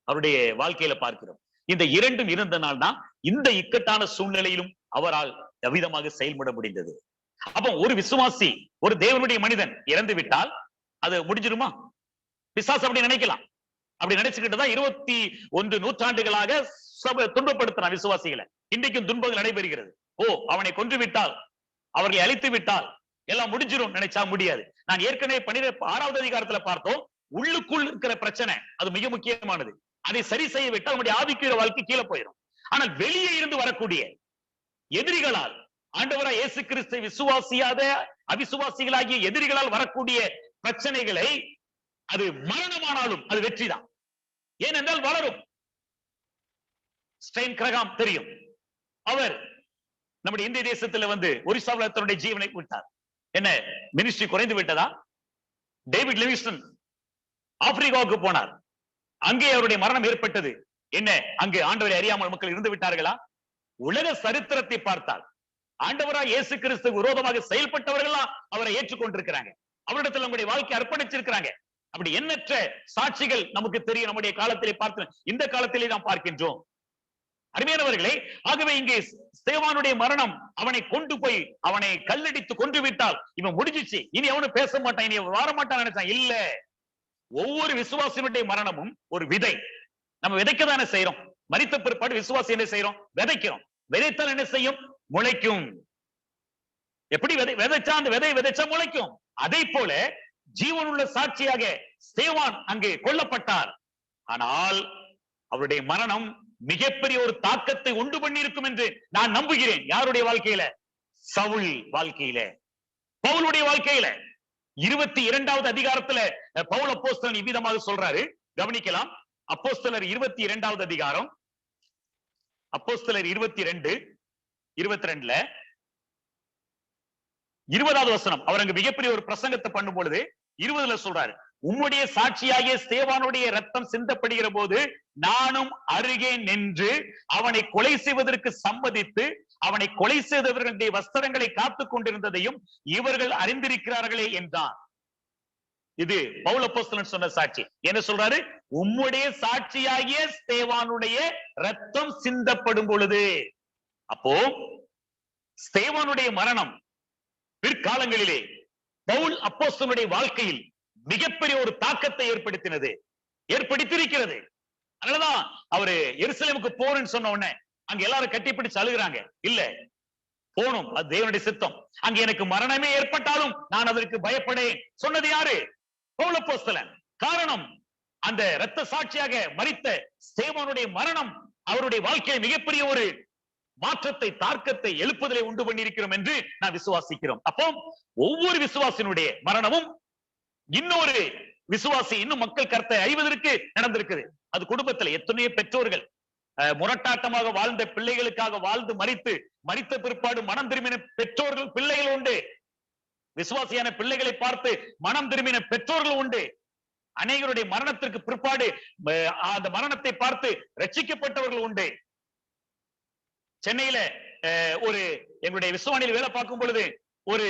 அவருடைய வாழ்க்கையில பார்க்கிறோம். இந்த இரண்டும் இருந்தனால் தான் இந்த இக்கட்டான சூழ்நிலையிலும் அவரால் அவ்விதமாக செயல்பட முடிந்தது. அப்போ ஒரு விசுவாசி, ஒரு தேவனுடைய மனிதன் இறந்து விட்டால் அது முடிஞ்சிருமா? பிசாசு அப்படி நினைக்கலாம். அப்படி நினைச்சுக்கிட்டுதான் 21 நூற்றாண்டுகளாக துன்பப்படுத்துறான் விசுவாசிகளை. இன்றைக்கும் துன்பங்கள் நடைபெறுகிறது. ஓ, அவனை கொன்று விட்டால், அவர்களை அழித்து விட்டால் எல்லாம் முடிஞ்சிரும் நினைச்சா முடியாது. நான் ஏற்கனவே 6வது அதிகாரத்துல பார்த்தோம், உள்ளுக்குள் இருக்கிற பிரச்சனை அது மிக முக்கியமானது. அதை சரி செய்ய விட்டால் நம்முடைய ஆவிக்குரிய வாழ்க்கை கீழே போயிடும். ஆனால் வெளியே இருந்து வரக்கூடிய எதிரிகளால், ஆண்டவராய் இயேசு கிறிஸ்து விசுவாசியாத அவிசுவாசிகளாகிய எதிரிகளால் வரக்கூடிய பிரச்சனைகளை, அது மரணமானாலும் அது வெற்றிதான். ஏனென்றால் வளரும். ஸ்டெயின் கிரகாம் தெரியும், அவர் நம்முடைய இந்திய தேசத்துல வந்து ஒரிசாவில் தன்னுடைய ஜீவனை விட்டார். என்ன, மினிஸ்ட்ரி குறைந்து விட்டதா? டேவிட் லிவிங்ஸ்டன் ஆப்பிரிக்காவுக்கு போனார், அங்கே அவருடைய மரணம் ஏற்பட்டது. என்ன, அங்கு ஆண்டவரை அறியாமல் மக்கள் இருந்து விட்டார்களா? உலக சரித்திரத்தை பார்த்தால் ஆண்டவராய் இயேசு கிறிஸ்து விரோதமாக செயல்பட்டவர்களா அவரை ஏற்றுக்கொண்டிருக்கிறாங்க. அவரிடத்தில் நம்முடைய வாழ்க்கை அர்ப்பணிச்சிருக்கிறாங்க. அப்படி எண்ணற்ற சாட்சிகள் நமக்கு தெரியும். நம்முடைய காலத்திலே பார்த்து இந்த காலத்திலே நாம் பார்க்கின்றோம். அருமையானவர்களே, ஆகவே இங்கே ஸ்தேவானுடைய மரணம், அவனை கொண்டு போய் அவனை கல்லடித்து கொன்று விட்டால் இவன் முடிஞ்சிச்சு, இனி அவனு பேச மாட்டான், இனி வர மாட்டான் நினைச்சான். இல்ல, ஒவ்வொரு விசுவாசியினுடைய மரணமும் ஒரு விதை. நம்ம விதைக்கதானே செய்யறோம். மரித்த பிற்பாடு விசுவாசி என்ன செய்யறோம்? விதைக்கிறோம். விதைத்தால் என்ன செய்யும்? முளைக்கும். எப்படி விதைச்சா அந்த விதை விதைச்சா முளைக்கும். அதே போல ஜீவனுள்ள சாட்சியாக ஸ்தேவான் அங்கே கொல்லப்பட்டார். ஆனால் அவருடைய மரணம் மிகப்பெரிய ஒரு தாக்கத்தை உண்டு பண்ணி இருக்கும் என்று நான் நம்புகிறேன். யாருடைய வாழ்க்கையில? சவுல் வாழ்க்கையில, பவுலுடைய வாழ்க்கையில. 22வது அதிகாரத்துல பவுல் அப்போஸ்தலன் இவ்விதமாக சொல்றாரு, கவனிக்கலாம். அப்போஸ்தலர் 22வது அதிகாரம், அப்போஸ்தலர் 22:22 20வது வசனம். அவர் அங்கு மிகப்பெரிய ஒரு பிரசங்கத்தை பண்ணும் பொழுது 20ல சொல்றாரு, உம்முடைய சாட்சியாகிய ஸ்தேவானுடைய ரத்தம் சிந்தப்படுகிற போது நானும் அருகே நின்று அவனை கொலை செய்வதற்கு சம்மதித்து அவனை கொலை செய்தவர்களுடைய வஸ்திரங்களை காத்துக் கொண்டிருந்ததையும் இவர்கள் அறிந்திருக்கிறார்களே என்றான். இது பவுல் அப்போஸ்தலன் சொன்ன சாட்சி. என்ன சொல்றாரு? உம்முடைய சாட்சியாகிய ஸ்தேவானுடைய ரத்தம் சிந்தப்படும் பொழுது. அப்போ ஸ்தேவானுடைய மரணம் பிற்காலங்களிலே பவுல் அப்போஸ்தலனுடைய வாழ்க்கையில் மிகப்பெரிய ஒரு தாக்கத்தை ஏற்படுத்தியிருக்கிறது. அதனாலதான் அவரு எருசலேமுக்கு போறேன்னு சொன்ன உடனே அங்க எல்லாரும் கட்டிப்பிடிச்சு அழுகுறாங்க. இல்ல, போகணும், அது தேவனுடைய சித்தம். அங்க எனக்கு மரணமே ஏற்பட்டாலும் நான் அதற்கு பயப்படேன். சொன்னது யாரு? பவுல் அப்போஸ்தலன். காரணம், அந்த இரத்த சாட்சியாக மரித்த ஸ்தேவானுடைய மரணம் அவருடைய வாழ்க்கையில் மிகப்பெரிய ஒரு மாற்றத்தை, தாக்கத்தை, எழுப்புதலை உண்டு பண்ணியிருக்கிறோம் என்று நான் விசுவாசிக்கிறோம். அப்போ ஒவ்வொரு விசுவாசினுடைய மரணமும் இன்னொரு விசுவாசி இன்னும் மக்கள் கருத்தை அறிவதற்கு நடந்திருக்குது. அது குடும்பத்துல எத்தனையோ பெற்றோர்கள் முரட்டாட்டமாக வாழ்ந்த பிள்ளைகளுக்காக வாழ்ந்து மரித்த பிற்பாடு மனம் திரும்பின பெற்றோர்கள், பிள்ளைகள் உண்டு. விசுவாசியான பிள்ளைகளை பார்த்து மனம் திரும்பின பெற்றோர்கள் உண்டு. அநேகருடைய மரணத்திற்கு பிற்பாடு அந்த மரணத்தை பார்த்து ரட்சிக்கப்பட்டவர்கள் உண்டு. சென்னையில ஒரு எங்களுடைய விசுவானியில் வேலை பார்க்கும் பொழுது ஒரு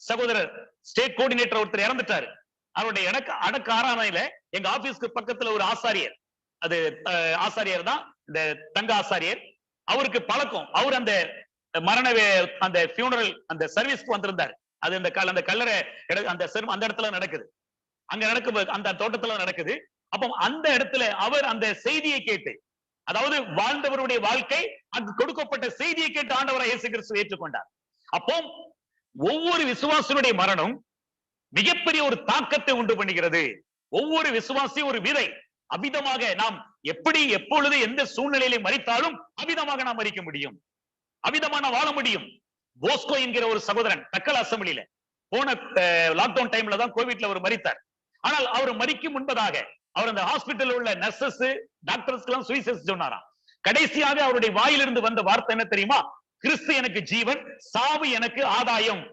சகோதரர் ஸ்டேட் கோஆர்டினேட்டர் ஒருத்தர் இறந்துட்டாரு. அவருடைய அடக்க ஆராதனையில எங்க ஆபீஸ்க்கு பக்கத்துல ஒரு ஆசாரியர், அது ஆசாரியர் தான், இந்த தங்க ஆசாரியர். அவருக்கு பழக்கம், அவர் அந்த மரண அந்த ஃபியூனரல் அந்த சர்வீஸ்க்கு வந்திருந்தார். அது அந்த கல்லறை அந்த இடத்துல நடக்குது, அங்க நடக்கும், அந்த தோட்டத்துல நடக்குது. அப்போ அந்த இடத்துல அவர் அந்த செய்தியை கேட்டு, அதாவது வாழ்ந்தவருடைய வாழ்க்கை அங்கு கொடுக்கப்பட்ட செய்தியை கேட்டு ஆண்டவராய் இயேசு கிறிஸ்து ஏற்றுக்கொண்டார். அப்போ ஒவ்வொரு விசுவாசனுடைய மரணம் மிகப்பெரிய ஒரு தாக்கத்தை உண்டு பண்ணுகிறது. ஒவ்வொரு விசுவாசியும் ஒரு விதை. அபிதமாக நாம் எப்படி எப்பொழுது எந்த சூழ்நிலையில மரித்தாலும் அபிதமாக நாம் மரிக்க முடியும், அபிதமான வாழ முடியும். போஸ்கோ என்கிற ஒரு சகோதரன் தக்கல் அசம்பிளியில போன லாக்டவுன் டைம்ல தான் கோவிட்ல அவர் மரித்தார். ஆனால் அவர் மரிக்கும் முன்பதாக அவர் அந்த ஹாஸ்பிட்டல் உள்ள நர்சஸ் டாக்டர்ஸ் எல்லாம் சுவிசேஷம் சொன்னாராம். கடைசியாக அவருடைய வாயிலிருந்து வந்த வார்த்தை என்ன தெரியுமா? கிறிஸ்து எனக்கு ஜீவன், சாவு எனக்கு ஆதாயம்.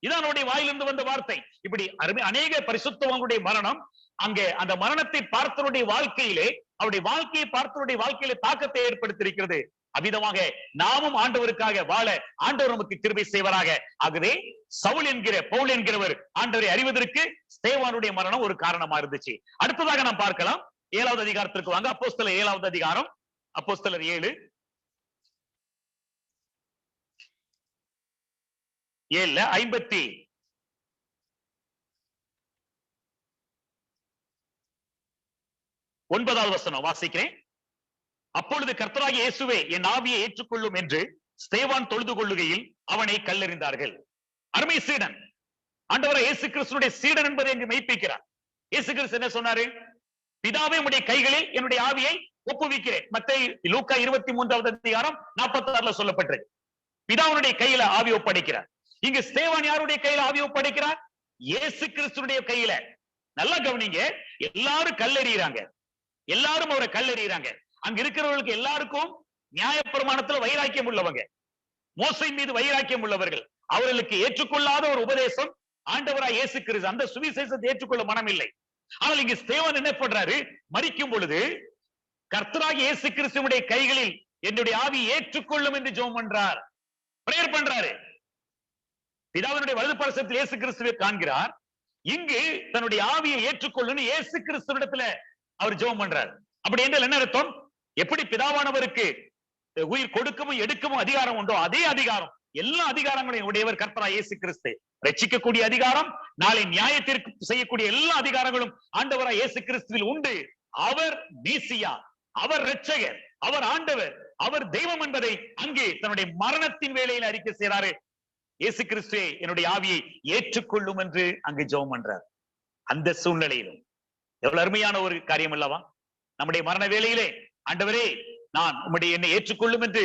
இதான் அவருடைய வாயிலிருந்து வந்த வார்த்தை. இப்படி அநேக பரிசுத்தவங்களுடைய மரணம் அங்கே அந்த மரணத்தை பார்த்தவருடைய வாழ்க்கையிலே, அவருடைய வாழ்க்கையை பார்த்தவருடைய வாழ்க்கையிலே தாக்கத்தை ஏற்படுத்தியிருக்கிறது. அவ்விதமாக நாமும் ஆண்டவருக்காக வாழ ஆண்டவர் நமக்கு கிருபை செய்வராக. ஆகவே பவுல் என்கிறவர் ஆண்டவரை அறிவதற்கு ஸ்தேவானுடைய மரணம் ஒரு காரணமா இருந்துச்சு. அடுத்ததாக நாம் பார்க்கலாம் 7வது அதிகாரத்திற்கு வாங்க. அப்போஸ்தலர் 7வது அதிகாரம், அப்போஸ்தலர் 7:7 59வது வசனம் வாசிக்கிறேன். அப்பொழுது கர்த்தராகிய இயேசுவே என் ஆவியை ஏற்றுக்கொள்ளும் என்று ஸ்தேவான் தொழுது கொள்ளுகையில் அவனை கல்லெறிந்தார்கள். அருமை சீடன், ஆண்டவராகிய இயேசு கிறிஸ்துவினுடைய சீடன் என்பதை இங்கு மெய்ப்பிக்கிறார். இயேசு கிறிஸ்து என்ன சொன்னாரு? பிதாவே உம்முடைய கைகளில் என்னுடைய ஆவியை ஒப்புவிக்கிறேன். மத்தேயு லூக்கா 23வது அதிகாரம் 46ல சொல்லப்பட்டிருக்கு. பிதாவுடைய கையில ஆவி ஒப்படைக்கிறார். இங்கு ஸ்தேவான் யாருடைய கையில ஆவி ஒப்படைக்கிறார்? இயேசு கிறிஸ்துடைய கையில. நல்லா கவனிங்க, எல்லாரும் கல்லெறிகிறாங்க, எல்லாரும் அவரை கல்லெறிகிறாங்க. அங்க இருக்கிறவர்களுக்கு எல்லாருக்கும் நியாயப்பிரமாணத்துல வைராக்கியம் உள்ளவங்க, மோசே மீது வைராக்கியம் உள்ளவர்கள். அவர்களுக்கு ஏற்றுக்கொள்ளாத ஒரு உபதேசம் ஆண்டவராய் இயேசு கிறிஸ்து, அந்த சுவிசேஷத்தை ஏற்றுக்கொள்ள மனம் இல்லை. ஆனால் இங்கு ஸ்தேவான் என்ன பண்றாரு? மரிக்கும் பொழுது கர்த்தராகிய இயேசு கிறிஸ்துவுடைய கைகளில் என்னுடைய ஆவி ஏற்றுக்கொள்ளும் என்று ஜெபம் பண்றார், பிரேயர் பண்றாரு. பிதாவினுடைய வலது பரிசத்தில் இயேசு கிறிஸ்துவை காண்கிறார். இங்கு தன்னுடைய ஆவியை ஏற்றுக்கொள்ளும் இயேசு கிறிஸ்துவிடத்துல அவர் ஜெபம் பண்றார். அப்படி என்றால் என்ன அர்த்தம்? எப்படி பிதாவானவருக்கு உயிர் கொடுக்கவும் எடுக்கவும் அதிகாரம் உண்டோ, அதே அதிகாரம், எல்லா அதிகாரங்களையும் உடையவர் கர்த்தராகிய இயேசு கிறிஸ்து. ரட்சிக்கக்கூடிய அதிகாரம், நாளை நியாயத்திற்கு செய்யக்கூடிய எல்லா அதிகாரங்களும் ஆண்டவராகிய இயேசு கிறிஸ்துவில் உண்டு. அவர் மேசியா, அவர் இரட்சகர், அவர் ஆண்டவர், அவர் தெய்வம் என்பதை அங்கே தன்னுடைய மரணத்தின் வேளையில் அறிக்கை செய்கிறாரு. இயேசு கிறிஸ்துவே என்னுடைய ஆவியை ஏற்றுக்கொள்ளும் என்று அங்கு ஜெபம் பண்றார். அந்த சூழ்நிலையிலும் எவ்வளவு அருமையான ஒரு காரியம் அல்லவா? நம்முடைய மரண வேளையிலே ஆண்டவரே நான் உம்முடைய என்னை ஏற்றுக்கொள்ளும் என்று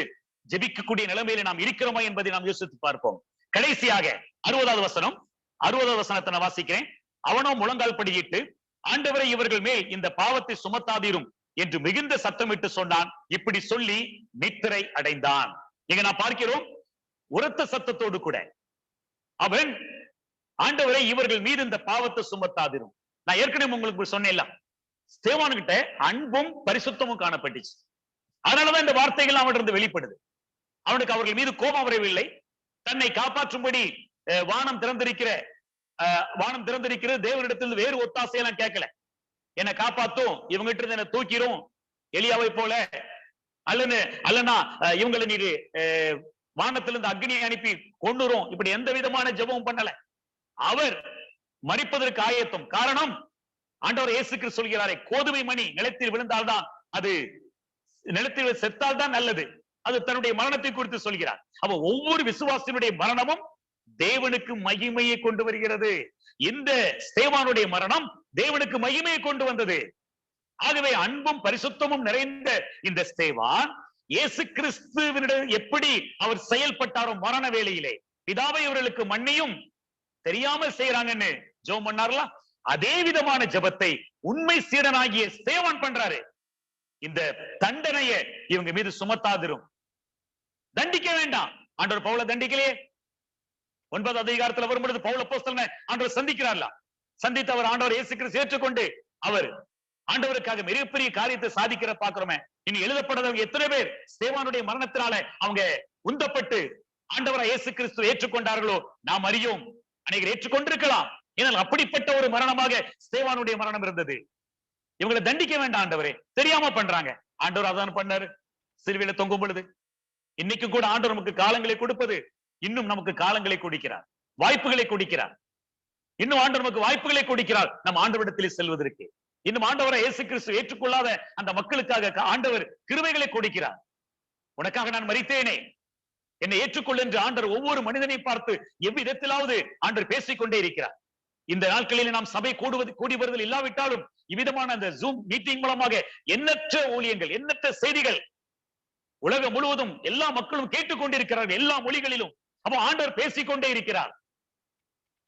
ஜெபிக்கக்கூடிய நிலைமையில நாம் இருக்கிறோமா என்பதை நாம் யோசித்து பார்ப்போம். கடைசியாக 60வது வசனம், 60வது வசனத்தை நான் வாசிக்கிறேன். அவனோ முழங்கால் படியிட்டு, ஆண்டவரை இவர்கள் மேல் இந்த பாவத்தை சுமத்தாதீரும் என்று மிகுந்த சத்தமிட்டு சொன்னான். இப்படி சொல்லி நித்திரை அடைந்தான். இங்க நான் பார்க்கிறோம் உரத்த சத்தத்தோடு கூட அவன் ஆண்டவரை இவர்கள் மீது இந்த பாவத்தை சுமத்தாதீரும். நான் ஏற்கனவே உங்களுக்கு சொன்னேன், ஸ்தேவான்கிட்ட அன்பும் பரிசுத்தமும் காணப்பட்டுச்சு. அதனாலதான் இந்த வார்த்தைகள் அவனிருந்து வெளிப்படுது. அவனுக்கு அவர்கள் மீது கோபம் வரவில்லை. தன்னை காப்பாற்றும்படி வானம் திறந்திருக்கிற தேவனிடத்தில் வேறு ஒத்தாசையெல்லாம் கேட்கல. என்னை காப்பாத்தும், இவங்கிட்ட இருந்து என்ன தூக்கிரும், எலியாவை போல அல்லனா இவங்களை நீரு வானத்திலிருந்து அக்னியை அனுப்பி கொண்டுரும், இப்படி எந்த விதமான ஜெபமும் பண்ணல. அவர் மரிப்பதற்கு ஆயத்தம். காரணம், ஆண்டவர் இயேசு கிறிஸ்து சொல்கிறாரே, கோதுமை மணி நிலத்தில் விழுந்தால்தான், அது நிலத்தில் செத்தால்தான் நல்லது, அது தன்னுடைய மரணத்தை குறித்து சொல்கிறார். அப்ப ஒவ்வொரு விசுவாசியினுடைய மரணமும் தேவனுக்கு மகிமையை கொண்டு வருகிறது. இந்த ஸ்தேவானுடைய மரணம் தேவனுக்கு மகிமையை கொண்டு வந்தது. ஆகவே அன்பும் பரிசுத்தமும் நிறைந்த இந்த ஸ்தேவான் இயேசு கிறிஸ்துவினிடம் எப்படி அவர் செயல்பட்டாரோ மரண வேளையிலே, பிதாவை இவர்களுக்கு மன்னியும் தெரியாமல் செய்யறாங்கன்னு ஜெபம் பண்ணார்ல, அதே விதமான ஜெபத்தை உண்மை சீடனாகிய ஸ்தேவான் பண்றாரு. இந்த தண்டனையை இவங்க மீது சுமத்தாதிரும், தண்டிக்க வேண்டாம். ஆண்டவர் பவுலை தண்டிக்கலையே. 9வது அதிகாரத்துல வரும்பொழுது பவுல் அப்போஸ்தலனை ஆண்டவர் சந்திக்கிறார்ல, சந்தித்து அவர் ஆண்டவர் இயேசு கிறிஸ்து ஏற்றுக்கொண்டு அவர் ஆண்டவருக்காக மிகப்பெரிய காரியத்தை சாதிக்கிற பாக்குறோமே. இனி எழுதப்பட்டவங்க எத்தனை பேர் ஸ்தேவானுடைய மரணத்தினால அவங்க உந்தப்பட்டு ஆண்டவராய் இயேசு கிறிஸ்து ஏற்றுக்கொண்டார்களோ நாம் அறியோம். அநேகர் ஏற்றுக்கொண்டிருக்கலாம். ஏனால் அப்படிப்பட்ட ஒரு மரணமாக ஸ்தேவானுடைய மரணம் இருந்தது. இவங்களை தண்டிக்க வேண்டாம் ஆண்டவரே, தெரியாம பண்றாங்க. ஆண்டவர் அதான் பண்ணாரு சிலுவையில தொங்கும் பொழுது. இன்னைக்கு கூட ஆண்டவர் நமக்கு காலங்களை கொடுப்பது, இன்னும் நமக்கு காலங்களை கொடுக்கிறார், வாய்ப்புகளை கொடுக்கிறார். இன்னும் ஆண்டவர் நமக்கு வாய்ப்புகளை கொடுக்கிறார் நம் ஆண்டவரிடத்திலே செல்வதற்கு. இன்னும் ஆண்டவரை இயேசு கிறிஸ்து ஏற்றுக்கொள்ளாத அந்த மக்களுக்காக ஆண்டவர் கிருபைகளை கொடுக்கிறார். உனக்காக நான் மரித்தேனே, என்னை ஏற்றுக்கொள் என்று ஆண்டவர் ஒவ்வொரு மனிதனை பார்த்து எவ்விதத்திலாவது ஆண்டவர் பேசிக்கொண்டே இருக்கிறார். இந்த நாட்களில் நாம் சபை கூடி வருதல் இல்லாவிட்டாலும் இவ்விதமான அந்த ஜூம் மீட்டிங் மூலமாக எண்ணற்ற ஊழியங்கள், எண்ணற்ற செய்திகள் உலகம் முழுவதும் எல்லா மக்களும் கேட்டுக்கொண்டிருக்கிறார்கள், எல்லா மொழிகளிலும். அப்போ ஆண்டவர் பேசிக்கொண்டே இருக்கிறார்.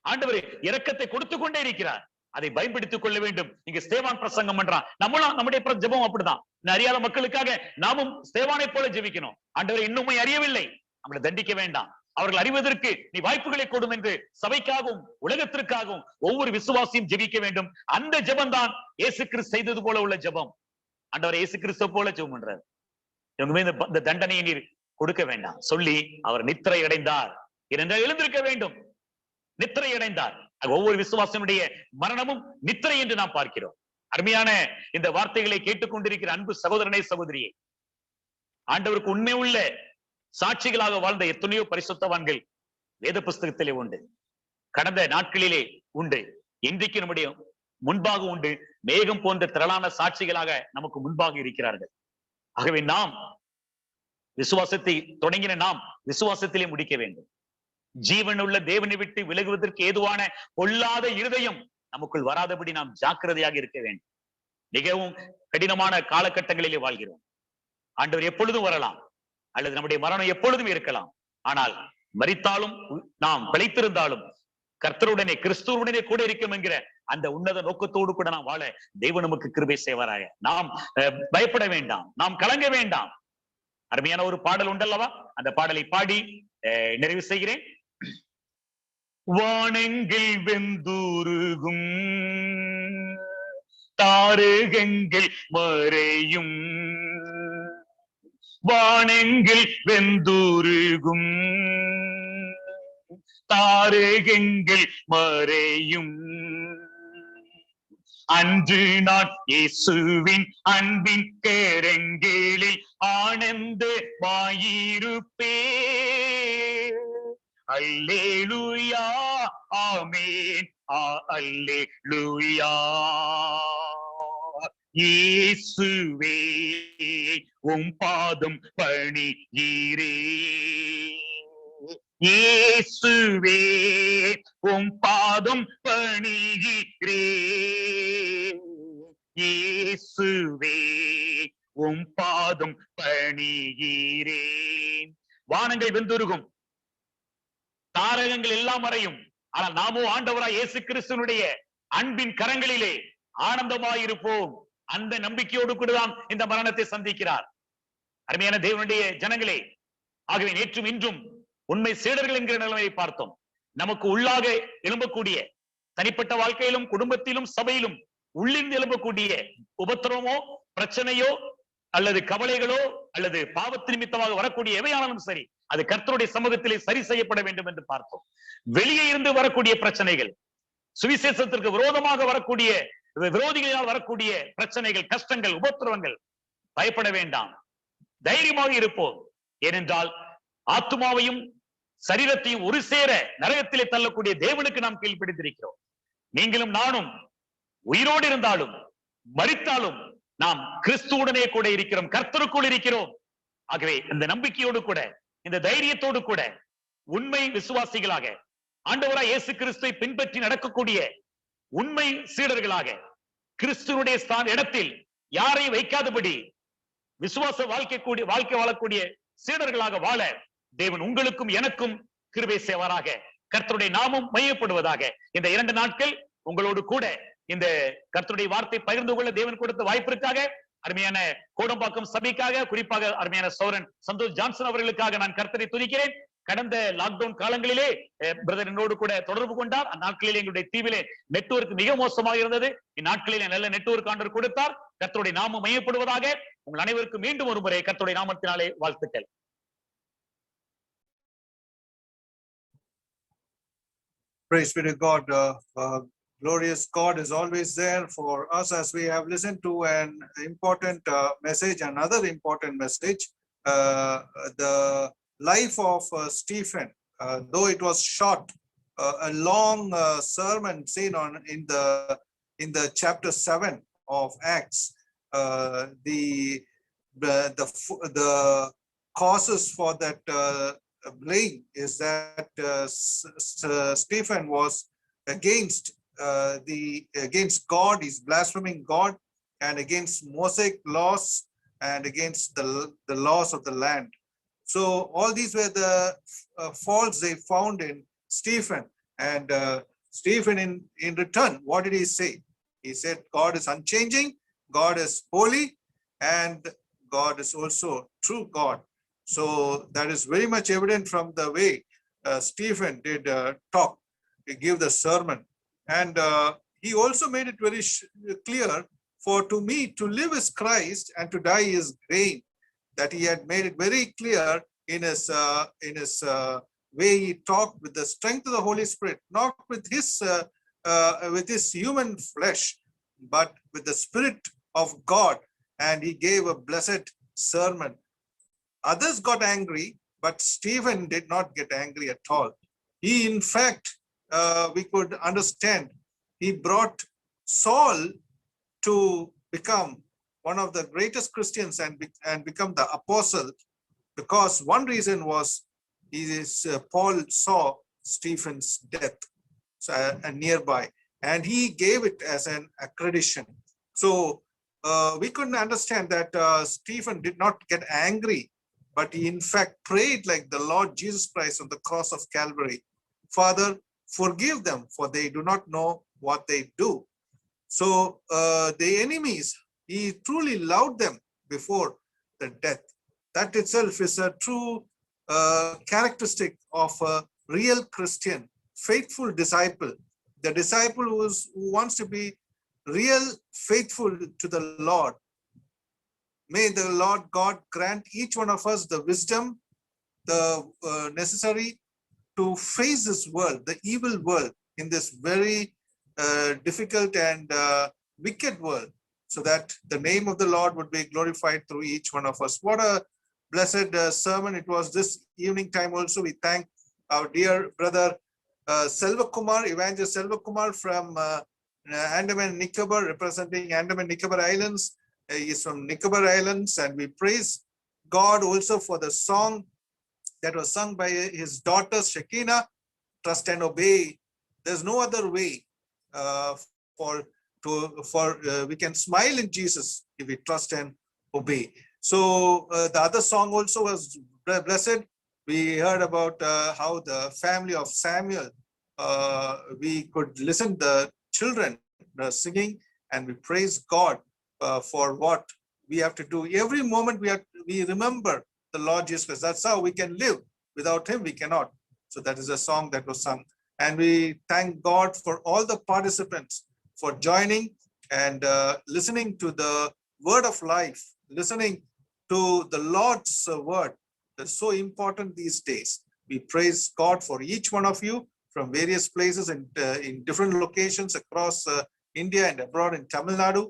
ஆண்டவர் இரக்கத்தை கொடுத்து கொண்டே இருக்கிறார். அதை பயன்படுத்திக் கொள்ள வேண்டும். இங்க ஸ்தேவான் பிரசங்கம் பண்றான். நம்மளும் நம்முடைய ஜெபம் அப்படிதான். அறியாத மக்களுக்காக நாமும் ஸ்தேவானை போல ஜெபிக்கணும். ஆண்டவரை இன்னுமே அறியவில்லை, நம்மளை தண்டிக்க வேண்டாம், அவர்கள் அறிவதற்கு நீ வாய்ப்புகளை கொடும் என்று சபைக்காகவும் உலகத்திற்காகவும் ஒவ்வொரு விசுவாசியும் ஜெபிக்க வேண்டும். அந்த ஜெபம் தான் இயேசு கிறிஸ்து செய்தது போல உள்ள ஜெபம். ஆண்டவர் இயேசு கிறிஸ்து போல ஜெபம் பண்றாரு. இவங்க இந்த தண்டனையை நீர் கொடுக்க வேண்டாம் சொல்லி அவர் நித்திரை அடைந்தார். ஏனென்றால் எழுந்திருக்க வேண்டும். நித்திரை அடைந்தார். ஒவ்வொரு விசுவாசனுடைய மரணமும் நித்திரை என்று நாம் பார்க்கிறோம். அருமையான இந்த வார்த்தைகளை கேட்டுக்கொண்டிருக்கிற அன்பு சகோதரனே, சகோதரியே, ஆண்டவருக்கு உண்மை உள்ள சாட்சிகளாக வாழ்ந்த எத்தனையோ பரிசுத்தவான்கள் வேத புஸ்தகத்திலே உண்டு, கடந்த நாட்களிலே உண்டு, இன்றைக்கு நம்முடைய முன்பாக உண்டு. மேகம் போன்ற திரளான சாட்சிகளாக நமக்கு முன்பாக இருக்கிறார்கள். ஆகவே நாம் விசுவாசத்தை தொடங்கின நாம் விசுவாசத்திலே முடிக்க வேண்டும். ஜீவனுள்ள தேவனை விட்டு விலகுவதற்கு ஏதுவான பொல்லாத இருதயம் நமக்குள் வராதபடி நாம் ஜாக்கிரதையாக இருக்க வேண்டும். மிகவும் கடினமான காலகட்டங்களிலே வாழ்கிறோம். ஆண்டவர் எப்பொழுதும் வரலாம், அல்லது நம்முடைய மரணம் எப்பொழுதும் இருக்கலாம். ஆனால் மரித்தாலும் நாம் பிழைத்திருந்தாலும் கர்த்தருடனே கிறிஸ்துவுடனே கூட இருக்கும் என்கிற அந்த உன்னத நோக்கத்தோடு கூட நாம் வாழ தெய்வம் நமக்கு கிருபை செய்வாராக. நாம் பயப்பட வேண்டாம், நாம் கலங்க வேண்டாம். அருமையான ஒரு பாடல் உண்டல்லவா, அந்த பாடலை பாடி நிறைவு செய்கிறேன். வானங்கள் வெந்துருகும், தாரகங்கள் மறையும், வானங்கள் வெந்துருகும், தாரகங்கள் மறையும், அன்று நான் இயேசுவின் அன்பின் கரங்களில் ஆனந்தமாயிருப்பேன். அல்லேலூயா, ஆமென், அல்லேலூயா. இயேசுவே உம் பாதம் பணிகிறேன், இயேசுவே உம் பாதம் பணிகிறேன், இயேசுவே உம் பாதம் பணிகிறேன். வானங்கள் வெந்துருகும், தாரகங்கள் எல்லாம் மறையும், ஆனால் நாமோ ஆண்டவராய் இயேசு கிறிஸ்துவினுடைய அன்பின் கரங்களிலே ஆனந்தமாயிருப்போம். அந்த நம்பிக்கையோடு கூடதான் இந்த மரணத்தை சந்திக்கிறார். அருமையான தேவனுடைய ஜனங்களே, ஆகவே நேற்றும் இன்றும் உண்மை சீடர்கள் என்கிற நிலைமையை பார்த்தோம். நமக்கு உள்ளாக எழும்பக்கூடிய தனிப்பட்ட வாழ்க்கையிலும் குடும்பத்திலும் சபையிலும் உள்ளிருந்து எழும்பக்கூடிய உபத்திரவமோ பிரச்சனையோ அல்லது கவலைகளோ அல்லது பாவத்து நிமித்தமாக வரக்கூடிய எவையானாலும் சரி, அது கர்த்தருடைய சமூகத்திலே சரி செய்யப்பட வேண்டும் என்று பார்த்தோம். வெளியே இருந்து வரக்கூடிய பிரச்சனைகள், சுவிசேஷத்திற்கு விரோதமாக வரக்கூடிய விரோதிகளால் வரக்கூடிய பிரச்சனைகள், கஷ்டங்கள், உபத்திரவங்கள், பயப்பட வேண்டாம், தைரியமாக இருப்போம். ஏனென்றால் ஆத்துமாவையும் சரீரத்தையும் ஒரு சேர நரகத்திலே தள்ளக்கூடிய தேவனுக்கு நாம் கீழ்ப்படிந்திருக்கிறோம். நீங்களும் நானும் உயிரோடு இருந்தாலும் மரித்தாலும் நாம் கிறிஸ்துவுடனே கூட இருக்கிறோம், கர்த்தருக்குள் இருக்கிறோம். ஆகவே இந்த நம்பிக்கையோடு கூட இந்த தைரியத்தோடு கூட உண்மை விசுவாசிகளாக ஆண்டவராய் இயேசு கிறிஸ்துவை பின்பற்றி நடக்கக்கூடிய உண்மை சீடர்களாக கிறிஸ்துவனுடைய இடத்தில் யாரை வைக்காதபடி விசுவாச வாழ்க்கை வாழக்கூடிய சீடர்களாக வாழ தேவன் உங்களுக்கும் எனக்கும் கிருபை செய்வாராக. கர்த்தருடைய நாமம் மையப்படுவதாக. இந்த 2 நாட்கள் உங்களோடு கூட இந்த கர்த்தருடைய வார்த்தை பகிர்ந்து கொள்ள தேவன் கொடுத்த வாய்ப்பிற்காக அருமையான கோடம்பாக்கம் சபைக்காக, குறிப்பாக அருமையான சௌரன் சந்தோஷ் ஜான்சன் அவர்களுக்காக நான் கர்த்தரை துதிக்கிறேன். கடந்த லாக்டவுன் காலங்களிலே பிரதர் என்னோடு கூட தொடர்பு கொண்டார். அந்நாட்களில் எங்களுடைய தீவிலே நெட்வொர்க் மிக மோசமாக இருந்தது. இந்நாட்களிலே நல்ல நெட்வொர்க் ஆண்டவர் கொடுத்தார். கர்த்தருடைய நாமம் மையப்படுவதாக. உங்கள் அனைவருக்கும் மீண்டும் ஒரு முறை கர்த்தருடைய நாமத்தினாலே வாழ்த்துக்கள். Praise be to God. Glorious God is always there for us as we have listened to an important message, another important message. The life of Stephen, though it was short, a long sermon seen in the chapter 7 of Acts. The causes for that blame is that Stephen was against God. He's blaspheming God, and against Mosaic laws, and against the laws of the land. So all these were the faults they found in Stephen. And Stephen in return, what did he say? He said God is unchanging, God is holy, and God is also true God. So that is very much evident from the way Stephen did talk, he gave the sermon. And he also made it very clear, for to me to live is Christ and to die is gain. That he had made it very clear in his way he talked, with the strength of the Holy Spirit, not with his human flesh, but with the Spirit of God. And he gave a blessed sermon. Others got angry, but Stephen did not get angry at all. He, in fact, we could understand, he brought Saul to become one of the greatest Christians and become the apostle, because one reason was Paul saw Stephen's death nearby, and he gave it as an accreditation. So we couldn't understand that Stephen did not get angry, but he in fact prayed like the Lord Jesus Christ on the cross of Calvary. Father, forgive them, for they do not know what they do. So the enemies, he truly loved them before the death. That itself is a true characteristic of a real Christian, faithful disciple. The disciple who wants to be real faithful to the Lord. May the Lord God grant each one of us the wisdom, the necessary to face this world, the evil world, in this very difficult and wicked world, so that the name of the Lord would be glorified through each one of us. What a blessed sermon it was this evening time also. We thank our dear brother Selva Kumar, Evangelist Selva Kumar from Andaman Nicobar, representing Andaman Nicobar Islands. He is from Nicobar Islands, and we praise God also for the song that was sung by his daughter Shekinah, Trust and Obey. There's no other way we can smile in Jesus if we trust and obey. So the other song also was blessed. We heard about how the family of Samuel, we could listen to the children singing, and we praise God for what we have to do. Every moment we remember the Lord Jesus Christ. That's how we can live. Without him, we cannot. So that is a song that was sung. And we thank God for all the participants for joining and listening to the word of life, listening to the Lord's word. That's so important these days. We praise God for each one of you from various places and in different locations across India and abroad in Tamil Nadu.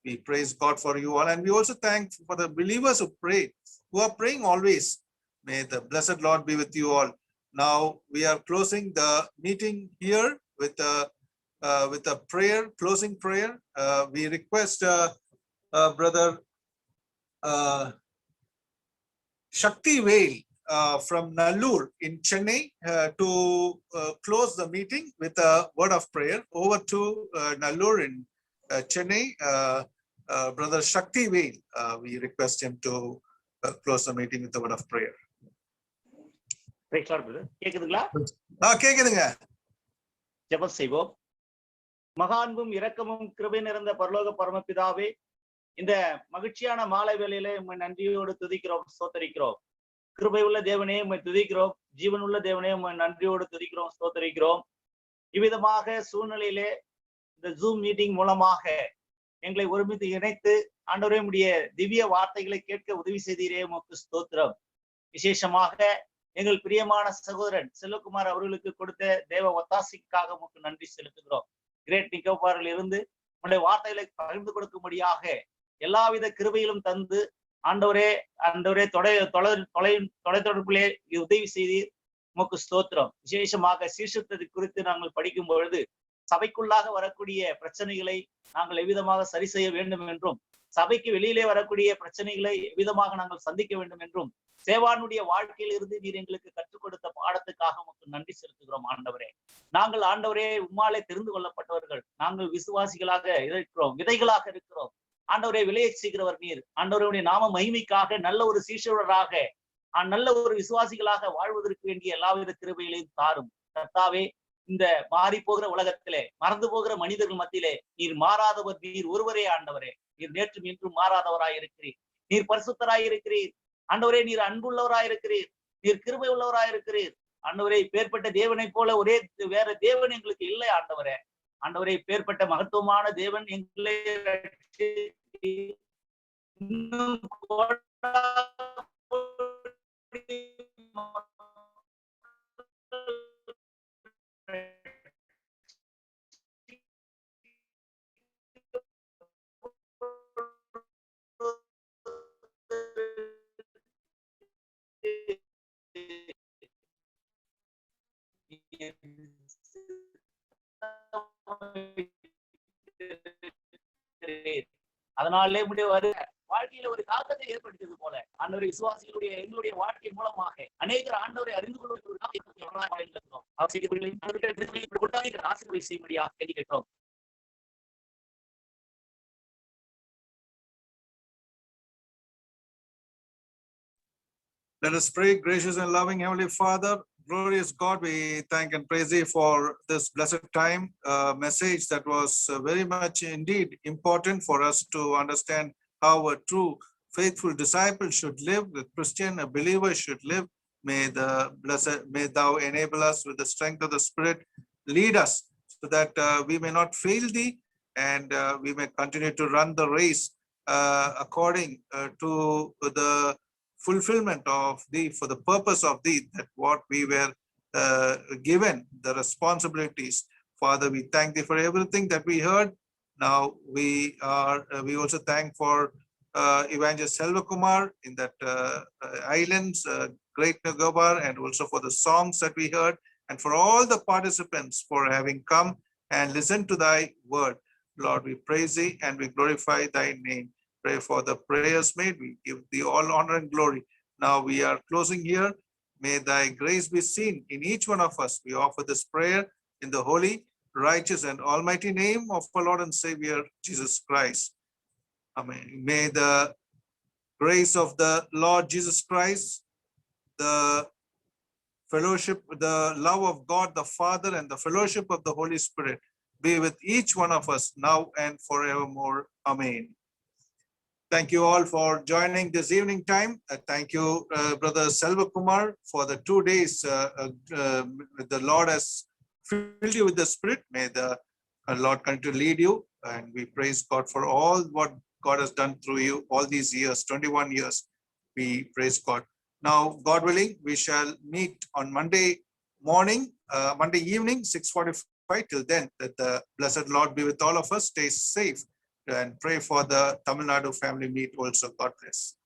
We praise God for you all. And we also thank for the believers who pray, who are praying always. May the blessed Lord be with you all. Now we are closing the meeting here with a prayer, closing prayer. We request brother Shakti Vail from Nallur in Chennai to close the meeting with a word of prayer. Over to Nallur in Chennai, Brother Shakti Vail. We request him to close the meeting with a word of prayer. Praise Lord, brother. கேக்குதுங்களா? கேக்குதுங்க. ஜெபம் செய்வோம். மகான்பும் இரக்கமும் கிருபை நிறைந்த பரலோக பரமபிதாவே, இந்த மகிழ்ச்சியான மாலை வேளையிலே உம்மை நன்றியோடு துதிக்கிறோம், ஸ்தோத்தரிக்கிறோம். கிருபை உள்ள தேவனே உம்மை துதிக்கிறோம், ஜீவனுள்ள தேவனே உம்மை நன்றியோடு துதிக்கிறோம், ஸ்தோத்தரிக்கிறோம். இவ்விதமாக சூழ்நிலையிலே இந்த ஜூம் மீட்டிங் மூலமாக எங்களை ஒருமித்து இணைத்து ஆண்டவரே உம்முடைய திவ்ய வார்த்தைகளை கேட்க உதவி செய்தீரே, உமக்கு ஸ்தோத்திரம். விசேஷமாக எங்கள் பிரியமான சகோதரன் செல்வகுமார் அவர்களுக்கு கொடுத்த தேவ ஒத்தாசைக்காக உமக்கு நன்றி செலுத்துகிறோம். கிரேட் நிக்கோபாரில் இருந்து உங்களுடைய வார்த்தைகளை பகிர்ந்து கொடுக்கும்படியாக எல்லாவித கிருபையிலும் தந்து ஆண்டவரே தொலைத்தொடர்பிலே உதவி செய்தீர், உமக்கு ஸ்தோத்திரம். விசேஷமாக சீர்திருத்தத்தை குறித்து நாங்கள் படிக்கும் பொழுது சபைக்குள்ளாக வரக்கூடிய பிரச்சனைகளை நாங்கள் எவ்விதமாக சரி செய்ய வேண்டும் என்றும், சபைக்கு வெளியிலே வரக்கூடிய பிரச்சனைகளை எவ்விதமாக நாங்கள் சந்திக்க வேண்டும் என்றும், சேவானுடைய வாழ்க்கையில் இருந்து நீர் எங்களுக்கு கற்றுக் கொடுத்த பாடத்துக்காக உமக்கு நன்றி செலுத்துகிறோம் ஆண்டவரே. நாங்கள் ஆண்டவரே உம்மாலே தெரிந்து கொள்ளப்பட்டவர்கள், நாங்கள் விசுவாசிகளாக இருக்கிறோம், விதைகளாக இருக்கிறோம். ஆண்டவரே விளைய செய்கிறவர் நீர். ஆண்டவருடைய நாம மகிமைக்காக நல்ல ஒரு சீஷராக நல்ல ஒரு விசுவாசிகளாக வாழ்வதற்கு வேண்டிய எல்லாவித கிருபைகளையும் தாரும் கர்த்தாவே. இந்த மாறி போகிற உலகத்திலே, மறந்து போகிற மனிதர்கள் மத்தியிலே நீர் மாறாதவர், நீர் ஒருவரே ஆண்டவரே. நீர் நேற்றும் இன்றும் மாறாதவராய் இருக்கிறீர். நீர் பரிசுத்தராய் இருக்கிறீர் ஆண்டவரே. நீர் அன்புள்ளவராய் இருக்கிறீர். நீர் கிருபை உள்ளவராய் இருக்கிறீர் ஆண்டவரே. பேர்பட்ட தேவனை போல வேற தேவன் எங்களுக்கு இல்லை ஆண்டவரே. ஆண்டவரே, பேர்பட்ட மகத்துவமான தேவன் எங்களை அதனாலே வாழ்க்கையில ஒரு தாக்கத்தை ஏற்படுத்தியது போல ஆண்டவரை விசுவாசிகளுடைய எங்களுடைய வாழ்க்கை மூலமாக அநேகர் ஆண்டவரை அறிந்து கொள்வதற்கு ஒரு ஆசீர்வாதம் செய்யும்படியாக கேட்கிறோம். Let us pray. Gracious and loving Heavenly Father, glorious God, we thank and praise thee for this blessed time message that was very much indeed important for us to understand how a true faithful disciple should live, a Christian, a believer should live. May thou enable us with the strength of the Spirit, lead us so that we may not fail thee, and we may continue to run the race according to the fulfillment of thee, for the purpose of thee, that what we were given, the responsibilities. Father, we thank thee for everything that we heard. Now we also thank for Evangelist Selvakumar in that islands, Great Nicobar, and also for the songs that we heard, and for all the participants for having come and listened to thy word. Lord, we praise thee and we glorify thy name. Pray for the prayers made. We give thee all honor and glory. Now we are closing here. May thy grace be seen in each one of us. We offer this prayer in the holy, righteous, and almighty name of our Lord and Savior, Jesus Christ. Amen. May the grace of the Lord Jesus Christ, the fellowship, the love of God the Father, and the fellowship of the Holy Spirit be with each one of us now and forevermore. Amen. Thank you all for joining this evening time. Thank you, Brother Selvakumar, for the 2 days the Lord has filled you with the Spirit. May the Lord continue to lead you, and we praise God for all what God has done through you all these years, 21 years. We praise God. Now, God willing, we shall meet on Monday morning, Monday evening, 6:45. Till then, that the blessed Lord be with all of us. Stay safe and pray for the Tamil Nadu family meet also. God bless.